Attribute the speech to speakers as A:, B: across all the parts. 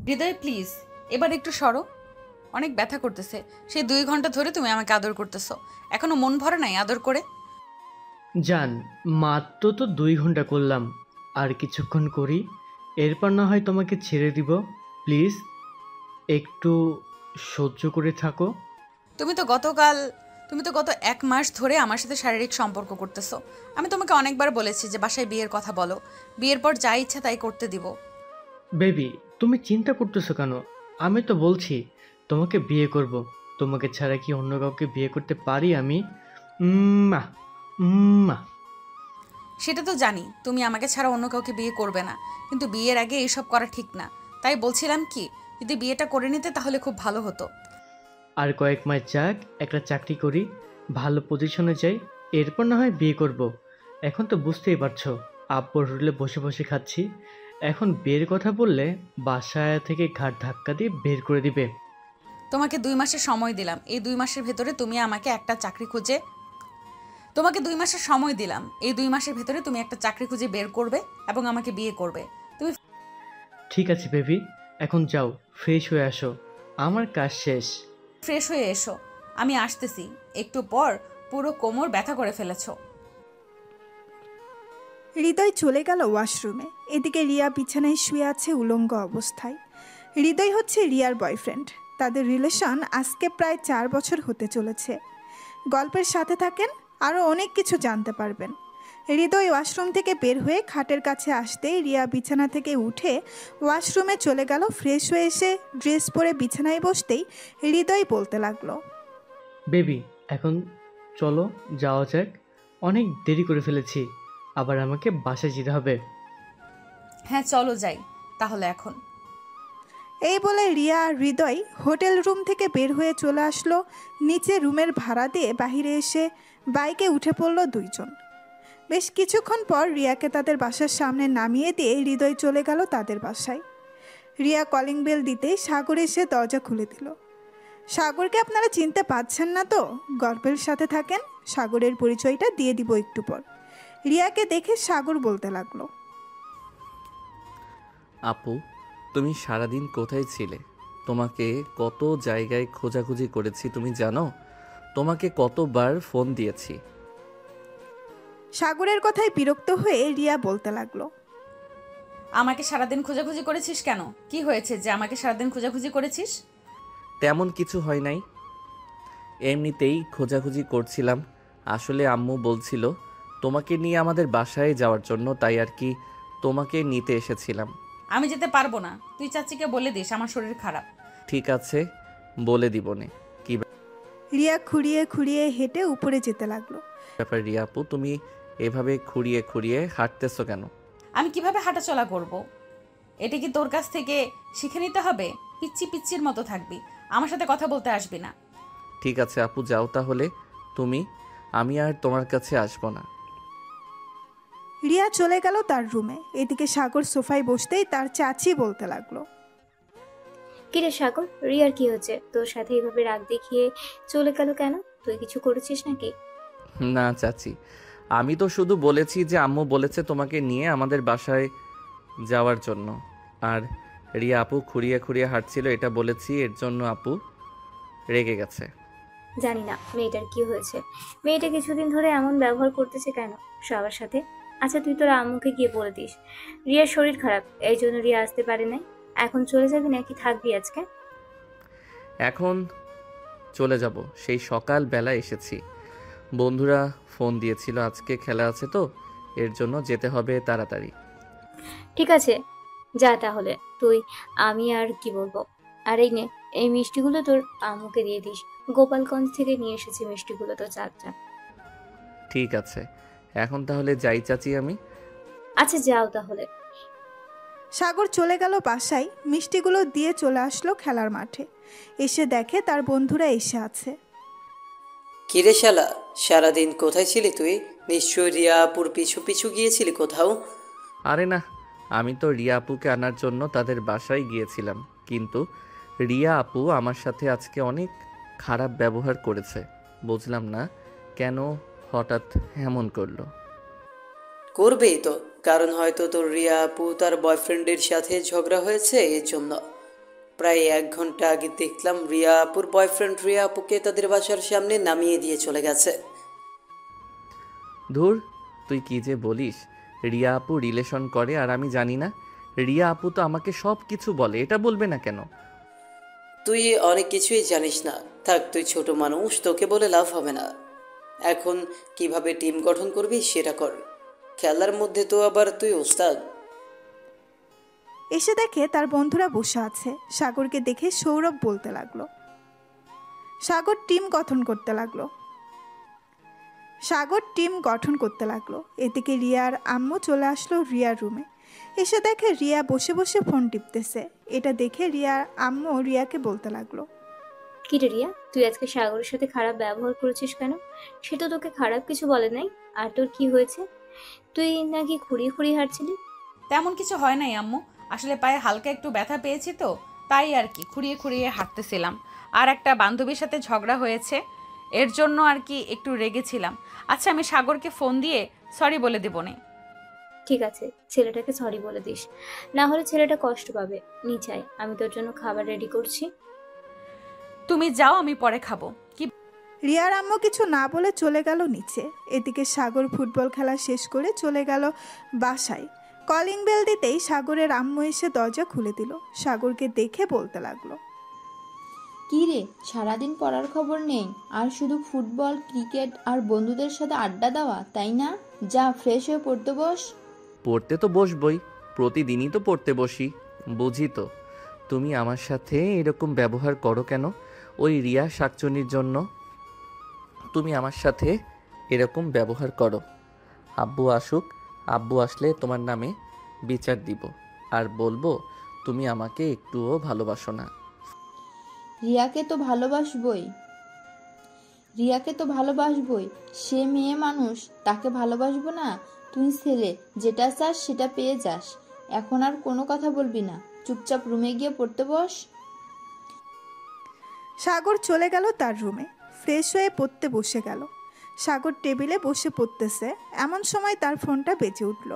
A: হৃদয় please এবার একটু সরো, অনেক ব্যথা করতেছে। সেই 2 ঘন্টা ধরে তুমি আমাকে আদর করতেছো, এখনো মন ভরে নাই আদর করে?
B: জান, মাত্র তো 2 ঘন্টা করলাম, আর কিছুক্ষণ করি, এরপর না হয় তোমাকে ছেড়ে দিব। প্লিজ একটু সহ্য করে থাকো।
A: তুমি তো গতকাল তুমি তো গত 1 মাস ধরে আমার সাথে শারীরিক সম্পর্ক করতেছো। আমি তোমাকে অনেকবার বলেছি যে বাসায় বিয়ের কথা বলো, বিয়ের পর যা ইচ্ছা তাই করতে দিব।
B: বেবি, তুমি চিন্তা করতেছো কেন? আমি তো বলছি তোমাকে বিয়ে করব। তোমাকে ছাড়া কি অন্য কাউকে বিয়ে করতে পারি আমি? উম্মা, উম্মা।
A: সেটা তো জানি তুমি আমাকে ছাড়া অন্য কাউকে বিয়ে করবে না, কিন্তু বিয়ের আগে এইসব করা ঠিক না। তাই বলছিলাম কি, যদি বিয়েটা করে নিতে তাহলে খুব ভালো হতো।
B: আর কয়েক মাস যাক, একটা চাকরি করি, ভালো পজিশনে যাই, এরপর না হয় বিয়ে করব। এখন তো বুঝতেই পারছো, আব্বুর হোটেলে বসে বসে খাচ্ছি। এখন বিয়ের কথা বললে বাসায় থেকে ঘাট ধাক্কা দিয়ে বের করে দিবে।
A: তোমাকে 2 মাসের সময় দিলাম, এই 2 মাসের ভেতরে তুমি আমাকে একটা চাকরি খুঁজে তোমাকে 2 মাসের সময় দিলাম, এই 2 মাসের ভেতরে তুমি একটা চাকরি খুঁজে বের করবে এবং আমাকে বিয়ে করবে। তুমি
B: ঠিক আছে বেবি, এখন যাও, ফ্রেশ হয়ে আসো, আমার কাজ শেষ।
A: ফ্রেশ হয়ে এসো, আমি আসতেছি। একটু পর পুরো কোমর ব্যথা করে ফেলেছো।
C: হৃদয় চলে গেল ওয়াশরুমে। এদিকে রিয়া বিছানায় শুয়ে আছে উলঙ্গ অবস্থায়। হৃদয় হচ্ছে রিয়ার বয়ফ্রেন্ড। তাদের রিলেশন আজকে প্রায় 4 বছর হতে চলেছে। গল্পের সাথে থাকেন, আরও অনেক কিছু জানতে পারবেন। হৃদয় ওয়াশরুম থেকে বের হয়ে খাটের কাছে আসতেই রিয়া বিছানা থেকে উঠে ওয়াশরুমে চলে গেল। ফ্রেশ হয়ে এসে ড্রেস পরে বিছানায় বসতেই হৃদয় বলতে লাগলো,
B: বেবি, এখন চলো, যাওয়া যাক, অনেক দেরি করে ফেলেছি, আবার আমাকে বাসায় যেতে হবে।
A: হ্যাঁ চলো যাই তাহলে এখন।
C: এই বলে রিয়া আর হৃদয় হোটেল রুম থেকে বের হয়ে চলে আসলো নিচে। রুমের ভাড়া দিয়ে বাহিরে এসে বাইকে উঠে পড়ল দুইজন। বেশ কিছুক্ষণ পর রিয়াকে তাদের বাসার সামনে নামিয়ে দিয়ে হৃদয় চলে গেল তাদের বাসায়। রিয়া কলিং বেল দিতেই সাগর এসে দরজা খুলে দিল। সাগরকে আপনারা চিনতে পারছেন না তো? গল্পের সাথে থাকেন, সাগরের পরিচয়টা দিয়ে দিব একটু পর। রিয়াকে দেখে সাগর বলতে লাগলো,
D: আপু, তুমি সারাদিন কোথায় ছিলে? তোমাকে কত জায়গায় খোঁজাখুঁজি করেছি তুমি জানো? তোমাকে কতবার ফোন দিয়েছি।
C: সাগরের কথায় বিরক্ত হয়ে রিয়া বলতে লাগলো,
A: আমাকে সারাদিন খোঁজাখুঁজি করেছিস কেন? কি হয়েছে যে আমাকে সারাদিন খোঁজাখুঁজি করেছিস?
D: তেমন কিছু হয় নাই, এমনিতেই খোঁজাখুঁজি করছিলাম। আসলে আম্মু বলছিল তোমাকে নিয়ে আমাদের বাসায় যাওয়ার জন্য, তাই আর কি তোমাকে নিতে এসেছিলাম।
A: আমি যেতে পারবো না, তুই চাচিকে বলে দিস আমার শরীর খারাপ।
D: ঠিক আছে, বলে দিবনে। কি
C: রিয়া খুঁড়িয়ে খুঁড়িয়ে হেঁটে উপরে যেতে লাগলো।
D: ব্যাপার রিয়া আপু, তুমি এভাবে খুঁড়িয়ে খুঁড়িয়ে হাঁটতেছো কেন?
A: আমি কিভাবে হাঁটাচলা করব? এটা কি তোর কাছ থেকে শিখে নিতে হবে? পিচ্ছি পিচ্ছির মতো থাকবি, আমার সাথে কথা বলতে আসবি না।
D: ঠিক আছে আপু, যাও তাহলে তুমি, আমি আর তোমার কাছে আসবো না।
C: রিয়া চলে গেল তার রুমে। এদিকে সাগর সোফায় বসতেই তার চাচি বলতে লাগলো,
E: কিরে সাগর, রিয়ার কি হচ্ছে? তোর সাথে এইভাবে রাগ দেখিয়ে চলে গেল কেন? তুই কিছু করেছিস নাকি?
D: না চাচি, আমি তো শুধু বলেছি যে আম্মু বলেছে তোমাকে নিয়ে আমাদের বাসায় যাওয়ার জন্য। আর রিয়া আপু খুঁড়িয়ে খুঁড়িয়ে হাঁটছিল এটা বলেছি, এর জন্য আপু রেগে গেছে।
E: জানি না মেয়েটার কি হয়েছে। মেয়েটা কিছুদিন ধরে এমন ব্যবহার করতেছে কেন সবার সাথে? আচ্ছা তুই তোর আম্মুকে গিয়ে বলে দিস রিয়ার শরীর খারাপ, এই জন্য রিয়া আসতে পারে নাই। এখন চলে যাবি নাকি থাকবি আজকে?
D: এখন চলে যাব, সেই সকাল বেলা এসেছি। বন্ধুরা ফোন দিয়েছিল আজকে খেলা আছে তো, এর জন্য যেতে হবে তাড়াতাড়ি।
E: ঠিক আছে যা তাহলে তুই। আমি আর কি বলবো। আর এই নে, এই মিষ্টিগুলো তোর আম্মুকে দিয়ে দিস। গোপালগঞ্জ থেকে নিয়ে এসেছি মিষ্টিগুলো, তো চাচা।
D: ঠিক আছে, এখন তাহলে যাই চাচি আমি।
E: আচ্ছা যাও তাহলে।
C: সাগর চলে গেল বাসায়। মিষ্টিগুলো দিয়ে চলে আসলো খেলার মাঠে। এসে দেখে তার বন্ধুরা এসে আছে।
F: কিরে শালা, সারাদিন কোথায় ছিলি তুই? নিশ্চয়ই রিয়া আপুর পিছু পিছু গিয়েছিলি কোথাও।
D: আরে না, আমি তো রিয়া আপুকে আনার জন্য তাদের বাসায় গিয়েছিলাম, কিন্তু রিয়া আপু আমার সাথে আজকে অনেক খারাপ ব্যবহার করেছে। বুঝলাম না কেন হঠাৎ এমন করলো।
F: করবেই তো, কারণ হয়তো তোর রিয়া আপু তার বয়ফ্রেন্ডের সাথে ঝগড়া হয়েছে এর জন্য। প্রায় 1 ঘন্টা আগে দেখলাম রিয়া আপুর বয়ফ্রেন্ড রিয়া আপুকে তাদের বাসার সামনে নামিয়ে দিয়ে চলে গেছে।
D: ধুর, তুই কি যে বলিস। রিয়া আপু রিলেশন করে আর আমি জানি না? রিয়া আপু তো আমাকে সব কিছু বলে, এটা বলবে না কেন?
F: তুই অনেক কিছুই জানিস না। থাক, তুই ছোট মানুষ, তোকে বলে লাভ হবে না। এখন কিভাবে টিম গঠন করবি সেটা কর। খেলার মধ্যে তো আবার তুই ওস্তাদ।
C: এসে দেখে তার বন্ধুরা বসে আছে। সাগরকে দেখে সৌরভ বলতে লাগলো। সাগর টিম গঠন করতে লাগলো। এদিকে রিয়ার আম্মু চলে আসলো রিয়ার রুমে। এসে দেখে রিয়া বসে বসে ফোন টিপতেছে। এটা দেখে রিয়ার আম্মু রিয়াকে বলতে লাগলো,
E: কি রে রিয়া, তুই আজকে সাগরের সাথে খারাপ ব্যবহার করেছিস কেন? সে তো তোকে খারাপ কিছু বলে নাই। আর তোর কি হয়েছে? তুই নাকি খুঁড়িয়ে খুঁড়িয়ে হাঁটছিলি?
A: তেমন কিছু হয় নাই আম্মু, আসলে পায়ে হালকা একটু ব্যথা পেয়েছি তো, তাই আর কি খুঁড়িয়ে খুঁড়িয়ে হাঁটতেছিলাম। আর একটা বান্ধবীর সাথে ঝগড়া হয়েছে, এর জন্য আর কি একটু রেগেছিলাম। আচ্ছা, আমি সাগরকে ফোন দিয়ে সরি বলে দেবনে।
E: ঠিক আছে, ছেলেটাকে সরি বলে দিস, না হলে ছেলেটা কষ্ট পাবে। নিচে আয়, আমি তোর জন্য খাবার রেডি করছি।
A: তুমি যাও, আমি পরে খাবো। কি
C: রিয়ার আম্মু কিছু না বলে চলে গেল নিচে। এদিকে সাগর ফুটবল খেলা শেষ করে চলে গেল বাসায়। কলিং বেল দিতেই সাগরের আম্মু এসে দরজা খুলে দিল। সাগরকে দেখে বলতে লাগলো,
G: কি রে, সারাদিন পড়ার খবর নেই আর শুধু ফুটবল, ক্রিকেট আর বন্ধুদের সাথে আড্ডা দেওয়া, তাই না? যা, ফ্রেশ হয়ে পড়তে বস।
D: পড়তে তো বসবই, প্রতিদিনই তো পড়তে বসি, বুঝি তো। তুমি আমার সাথে এরকম ব্যবহার করো কেন? ওই রিয়া শাকচুনির জন্য তুমি আমার সাথে এরকম ব্যবহার করো। আব্বু আসুক, আব্বু আসলে তোমার নামে বিচার দিব আর বলবো তুমি আমাকে একটুও ভালোবাসো না।
G: রিয়াকে তো ভালোবাসবই, সে মেয়ে মানুষ, তাকে ভালোবাসবো না? তুই ছেলে, যেটা চাস সেটা পেয়ে যাস। এখন আর কোনো কথা বলবি না, চুপচাপ রুমে গিয়ে পড়তে বস।
C: সাগর চলে গেল তার রুমে। ফ্রেশ হয়ে পড়তে বসে গেল। সাগর টেবিলে বসে পড়তেছে, এমন সময় তার ফোনটা বেজে উঠল।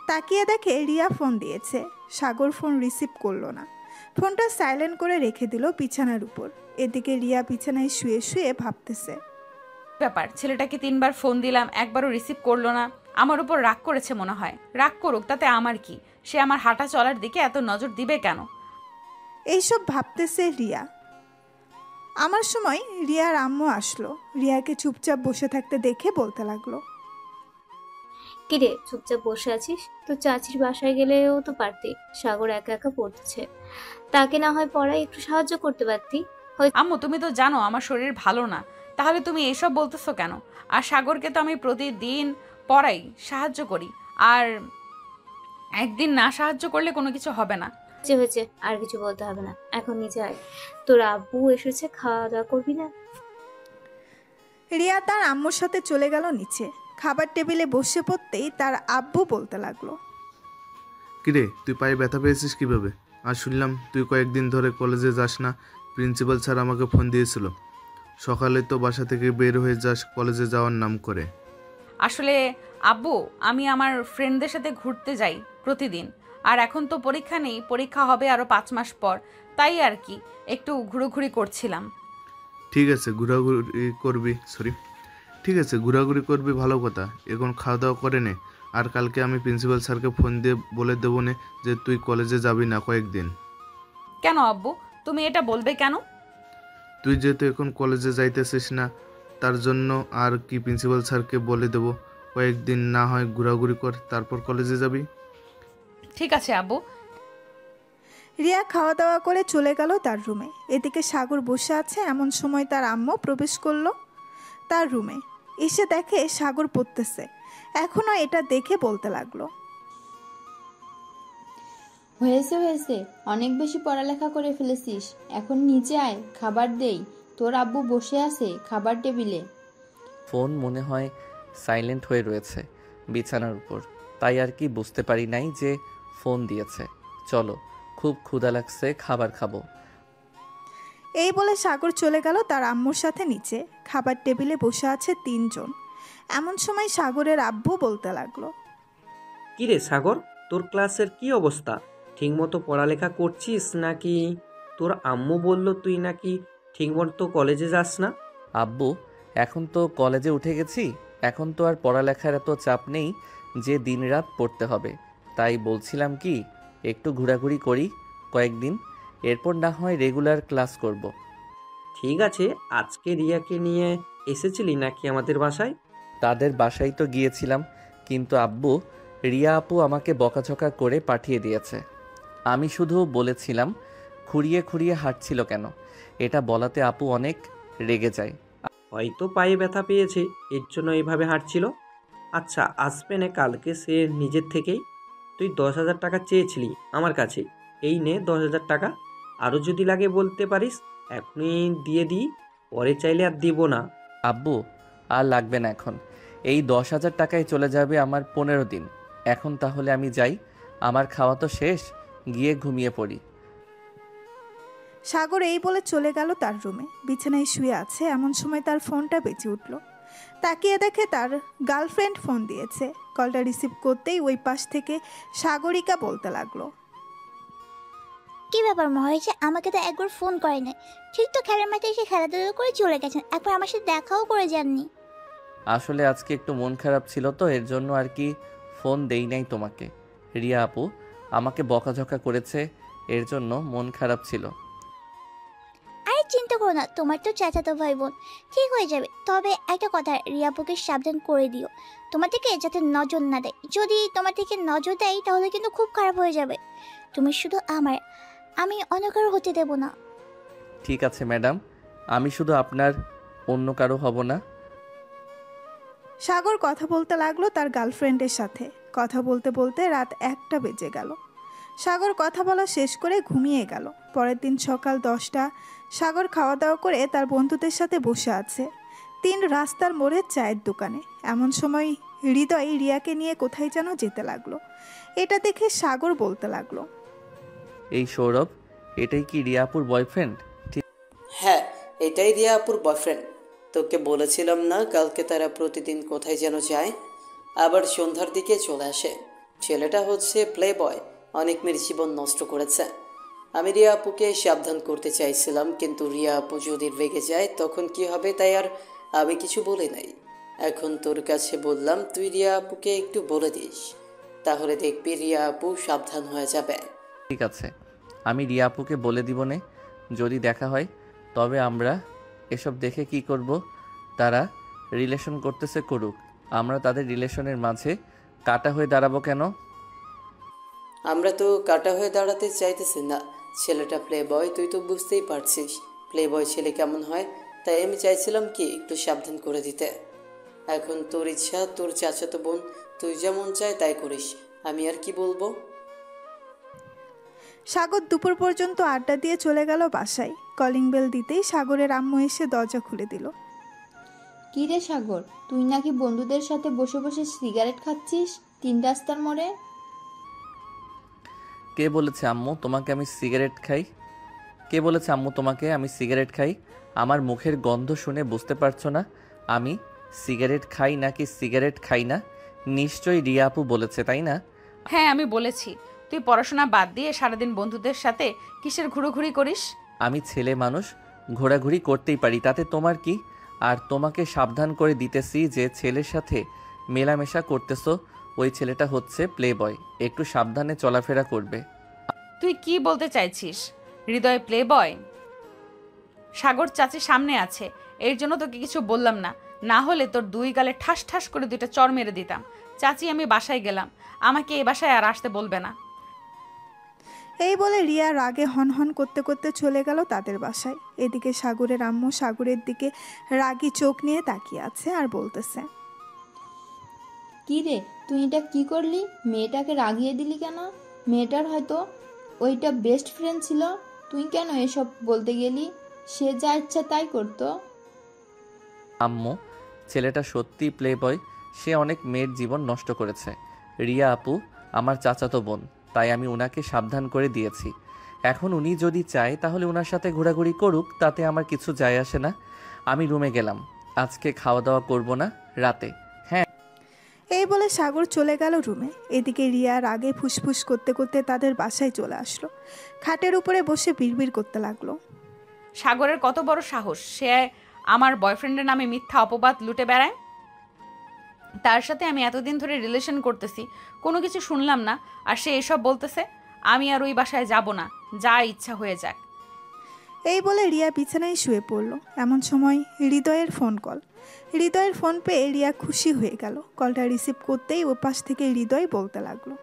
C: তাকিয়ে দেখে রিয়া ফোন দিয়েছে। সাগর ফোন রিসিভ করলো না, ফোনটা সাইলেন্ট করে রেখে দিল বিছানার উপর। এদিকে রিয়া বিছানায় শুয়ে শুয়ে ভাবতেছে,
A: ব্যাপার, ছেলেটাকে 3বার ফোন দিলাম, একবারও রিসিভ করলো না। আমার উপর রাগ করেছে মনে হয়। রাগ করুক, তাতে আমার কি? সে আমার হাঁটা চলার দিকে এত নজর দিবে কেন?
C: এইসব ভাবতেছে রিয়া। আমার সময় রিয়ার আম্মু আসলো। রিয়াকে চুপচাপ বসে থাকতে দেখে বলতে লাগলো,
E: কি রে, চুপচাপ বসে আছিস? তো চাচির বাসায় গেলেও তো পারতি। সাগর একা একা পড়তেছে, তাকে না হয় পড়ায় একটু সাহায্য করতে পারতি।
A: আম্মু, তুমি তো জানো আমার শরীর ভালো না, তাহলে তুমি এসব বলতেছো কেন? আর সাগরকে তো আমি প্রতিদিন পড়াই, সাহায্য করি। আর একদিন না সাহায্য করলে কোনো কিছু হবে না।
E: যে হয়েছে, আর কিছু বলতে হবে না, এখন নিচে আয়। তোর আব্বু এসেছে, খাওয়া দাওয়া করবি না?
C: রিয়া তার আম্মুর সাথে চলে গেল নিচে। খাবার টেবিলে বসে পড়তেই তার আব্বু বলতে লাগলো,
H: কিরে, তুই পায়ে ব্যথা পেয়েছিস কিভাবে? আর শুনলাম তুই কয়েকদিন ধরে কলেজে যাস না। প্রিন্সিপাল স্যার আমাকে ফোন দিয়েছিল। সকালে তো বাসা থেকে বের হয়ে যাস কলেজে যাওয়ার নাম করে।
A: আসলে আব্বু, আমি আমার ফ্রেন্ডদের সাথে ঘুরতে যাই প্রতিদিন। আর এখন তো পরীক্ষা নেই, পরীক্ষা হবে আরও 5 মাস পর, তাই আর কি একটু ঘুরোঘুরি করছিলাম।
H: ঠিক আছে, ঘোরাঘুরি করবি, ভালো কথা। এখন খাওয়া দাওয়া করে নে। আর কালকে আমি প্রিন্সিপাল স্যারকে ফোন দিয়ে বলে দেবো নে যে তুই কলেজে যাবি না কয়েকদিন।
A: কেন আব্বু, তুমি এটা বলবে কেন?
H: তুই যেহেতু এখন কলেজে যাইতেছিস না, তার জন্য আর কি প্রিন্সিপাল স্যারকে বলে দেবো কয়েকদিন না হয় ঘোরাঘুরি কর, তারপর কলেজে যাবি।
A: ঠিক আছে আব্বু।
C: রিয়া খাওয়া দাওয়া করে চলে গেল তার রুমে। এদিকে সাগর বসে আছে। এমন সময় তার আম্মু প্রবেশ করলো তার রুমে। এসে দেখে সাগর পড়তেছে। এখনও এটা দেখে বলতে লাগলো,
G: হয়েছে, অনেক বেশি পড়ালেখা করে ফেলেছিস। এখন নিচে আয়, খাবার দেই। তোর আব্বু বসে আছে খাবার টেবিলে।
D: ফোন মনে হয় সাইলেন্ট হয়ে রয়েছে বিছানার উপর, তাই আর কি বুঝতে পারি নাই যে ফোন দিয়েছে। চলো, খুব ক্ষুধা লাগছে, খাবার খাবো।
C: এই বলে সাগর চলে গেল তার আম্মুর সাথে নিচে। খাবার টেবিলে বসে আছে 3 জন। এমন সময় সাগরের আব্বু বলতে লাগলো,
I: কিরে সাগর, তোর ক্লাসের কি অবস্থা? ঠিকমতো পড়ালেখা করছিস নাকি? তোর আম্মু বলল তুই নাকি ঠিকমতো কলেজে যাস না।
D: আব্বু, এখন তো কলেজে উঠে গেছি, এখন তো আর পড়ালেখার এত চাপ নেই যে দিনরাত পড়তে হবে। তাই বলছিলাম কি, একটু ঘোরাঘুরি করি কয়েকদিন, এরপর না হয় রেগুলার ক্লাস করব।
I: ঠিক আছে, আজকে রিয়াকে নিয়ে এসেছিলি নাকি আমাদের বাসায়?
D: তাদের বাসায় তো গিয়েছিলাম, কিন্তু আব্বু, রিয়া আপু আমাকে বকাঝকা করে পাঠিয়ে দিয়েছে। আমি শুধু বলেছিলাম খুঁড়িয়ে খুঁড়িয়ে হাঁটছিল কেন, এটা বলাতে আপু অনেক রেগে যায়।
I: হয়তো পায়ে ব্যথা পেয়েছে, এর জন্য এইভাবে হাঁটছিল। আচ্ছা, আসবে না কালকে সে নিজের থেকেই। তুই 10,000 টাকা চেয়েছিলি আমার কাছে, এই নে 10,000 টাকা। আরও যদি লাগে বলতে পারিস, এখনই দিয়ে দিই, পরে চাইলে আর দিব না।
D: আব্বু, আর লাগবে না এখন, এই 10,000 টাকায় চলে যাবে আমার 15 দিন। এখন তাহলে আমি যাই, আমার খাওয়া তো শেষ, গিয়ে ঘুমিয়ে পড়ি।
C: সাগর এই বলে চলে গেল তার রুমে। বিছানায় শুয়ে আছে এমন সময় তার ফোনটা বেজে উঠল। তাকিয়ে দেখে তার গার্লফ্রেন্ড ফোন দিয়েছে। কলটা রিসিভ করতেই ওই পাশ থেকে সাগরিকা বলতে লাগলো,
J: কি ব্যাপার মহারাজা, আমাকে তো একবার ফোন করে নাই। ঠিক তো খেলার মাঠে এসে খেলাধুলা করে চলে গেছেন, একবার আমার সাথে দেখাও করে যাননি।
D: আসলে আজকে একটু মন খারাপ ছিল তো, এর জন্য আর কি ফোন দেই নাই তোমাকে। রিয়া আপু আমাকে বকাঝকা করেছে, এর জন্য মন খারাপ ছিল।
J: আরে চিন্তা করো না, তোমার তো চাচাতো ভাই বোন, ঠিক হয়ে যাবে। তবে একটা কথা, রিয়াপুকে সাবধান করে দিও তোমার থেকে যাতে নজর না দেয়। যদি তোমার থেকে নজর দেয় তাহলে কিন্তু খুব খারাপ হয়ে যাবে। তুমি শুধু আমার, আমি অন্য কারো হতে দেব না।
D: ঠিক আছে ম্যাডাম, আমি শুধু আপনার, অন্য কারো হব না।
C: সাগর কথা বলতে লাগলো তার গার্লফ্রেন্ডের সাথে। কথা বলতে বলতে রাত 1টা বেজে গেল। সাগর কথা বলা শেষ করে ঘুমিয়ে গেল। পরের দিন সকাল 10টা। সাগর খাওয়া দাওয়া করে তার বন্ধুদের সাথে বসে আছে 3 রাস্তার মোড়ের চায়ের দোকানে। এমন সময় হৃদয় রিয়াকে নিয়ে কোথায় যেন যেতে লাগলো। এটা দেখে সাগর বলতে লাগলো,
D: এই সৌরভ, এটাই কি রিয়া আপুর বয়ফ্রেন্ড?
F: হ্যাঁ, এটাই রিয়া আপুর বয়ফ্রেন্ড। তোকে বলেছিলাম না, কালকে তারা প্রতিদিন কোথায় যেন যায়, আবার সন্ধ্যার দিকে চলে আসে। ছেলেটা হচ্ছে প্লে বয়, অনেক মেয়ের জীবন নষ্ট করেছে। আমি রিয়া আপুকে সাবধান করতে চাইছিলাম, কিন্তু রিয়া আপু যদি রেগে যায় তখন কি হবে, তাই আর আমি কিছু বলি নাই। এখন তোর কাছে বললাম, তুই রিয়া আপুকে একটু বলে দিস, তাহলে দেখবি রিয়া আপু সাবধান হয়ে যাবে।
D: ঠিক আছে, আমি রিয়া আপুকে বলে দিব নে। যদি দেখা হয় তবে আমরা এসব দেখে কি করব? তারা রিলেশন করতেছে করুক, আমরা তাদের রিলেশনের মাঝে কাটা হয়ে দাঁড়াবো কেন?
F: আমরা তো কাটা হয়ে দাঁড়াতে চাইতেছি না। ছেলেটা প্লে বয়, তুই তো বুঝতেই পারছিস প্লে বয় ছেলে কেমন হয়। তাই আমি চাইছিলাম কি একটু সাবধান করে দিতে। এখন তোর ইচ্ছা, তোর চাচাতো বোন, তুই যেমন চাই তাই করিস, আমি আর কি বলবো।
C: সাগর দুপুর পর্যন্ত আড্ডা দিয়ে চলে গেল বাসায়। কলিং বেল দিতেই সাগরের আম্মু এসে দরজা খুলে দিল।
G: কি রে সাগর, তুই নাকি বন্ধুদের সাথে বসে বসে সিগারেট খাচ্ছিস 3 রাস্তার মোড়ে?
D: কে বলেছে আম্মু তোমাকে আমি সিগারেট খাই? কে বলেছে আম্মু তোমাকে আমি সিগারেট খাই? আমার মুখের গন্ধ শুনে বুঝতে পারছো না আমি সিগারেট খাই নাকি সিগারেট খাই না? নিশ্চয়ই রিয়া আপু বলেছে, তাই না?
A: হ্যাঁ, আমি বলেছি। তুই পড়াশোনা বাদ দিয়ে সারাদিন বন্ধুদের সাথে কিসের ঘুরোঘুরি করিস?
D: আমি ছেলে মানুষ, ঘোরাঘুরি করতেই পারি, তাতে তোমার কি? আর তোমাকে সাবধান করে দিতেছি যে ছেলের সাথে মেলামেশা করতেছো, ওই ছেলেটা হচ্ছে প্লে বয়, একটু সাবধানে চলাফেরা করবে।
A: তুই কি বলতে চাইছিস? হৃদয় প্লে বয়? সাগর চাচি সামনে আছে, এর জন্য তোকে কিছু বললাম না, না হলে তোর 2 গালে ঠাস ঠাস করে 2টা চড় মেরে দিতাম। চাচি, আমি বাসায় গেলাম, আমাকে এই বাসায় আর আসতে বলবে না।
C: এই বলে রিয়া রাগে হনহন করতে করতে চলে গেল তাদের বাসায়। এদিকে সাগরের আম্মু সাগরের দিকে রাগী চোখ নিয়ে তাকিয়ে আছে আর বলতেছে,
G: কি রে, তুই এটা কি করলি? মেয়েটাকে রাগিয়ে দিলি কেন? মেয়েটার হয়তো ওইটা বেস্ট ফ্রেন্ড ছিল, তুই কেন এসব বলতে গেলি? সে যা ইচ্ছা তাই করতো।
D: আম্মু, ছেলেটা সত্যি প্লে বয়, সে অনেক মেয়ের জীবন নষ্ট করেছে। রিয়া আপু আমার চাচাতো বোন, তাই আমি উনাকে সাবধান করে দিয়েছি। এখন উনি যদি চায় তাহলে ওনার সাথে ঘোরাঘুরি করুক, তাতে আমার কিছু যায় আসে না। আমি রুমে গেলাম, আজকে খাওয়া দাওয়া করব না, রাতে। হ্যাঁ,
C: এই বলে সাগর চলে গেল রুমে। এদিকে রিয়ার আগে ফুসফুস করতে করতে তাদের বাসায় চলে আসলো। খাটের উপরে বসে বিড়বিড় করতে লাগলো।
A: সাগরের কত বড় সাহস, সে আমার বয়ফ্রেন্ডের নামে মিথ্যা অপবাদ লুটে বেড়ায়। তার সাথে আমি এতদিন ধরে রিলেশন করতেছি, কোনো কিছু শুনলাম না, আর সে এসব বলতেছে। আমি আর ওই বাসায় যাব না, যা ইচ্ছা হয়ে যাক।
C: এই বলে রিয়া বিছানায় শুয়ে পড়ল। এমন সময় হৃদয়ের ফোন কল। হৃদয়ের ফোন পেয়ে রিয়া খুশি হয়ে গেল। কলটা রিসিভ করতেই ওপাশ থেকে হৃদয় বলতে লাগলো,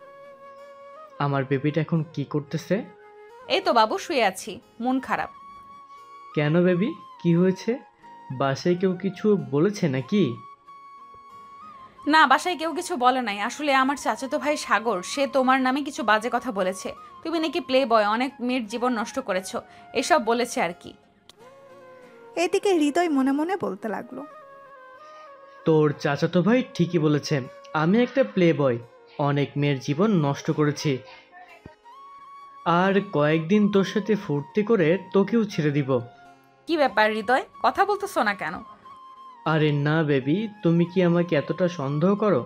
B: আমার বেবিটা এখন কি করতেছে?
A: এই তো বাবু, শুয়ে আছি, মন খারাপ।
B: কেন বেবি, কি হয়েছে? বাসায় কেউ কিছু বলেছে নাকি?
A: না, বাসায় কেউ কিছু বলে নাই। আসলে আমার চাচাতো ভাই সাগর, সে তোমার নামে কিছু বাজে কথা বলেছে। তুমি নাকি প্লে বয়, অনেক মেয়ের জীবন নষ্ট করেছো, এসব বলেছে আর কি।
C: এদিকে হৃদয় মনে মনে বলতে লাগলো,
B: তোর চাচাতো ভাই ঠিকই বলেছে, আমি একটা প্লে বয়, অনেক মেয়ের জীবন নষ্ট করেছি। আর কয়েকদিন তোর সাথে ফুর্তি করে তোকেও ছেড়ে দিব।
A: কি ব্যাপার হৃদয়, কথা বলতেছো না কেন?
B: আরে না বেবি, তুমি কি আমাকে এতটা সন্দেহ করো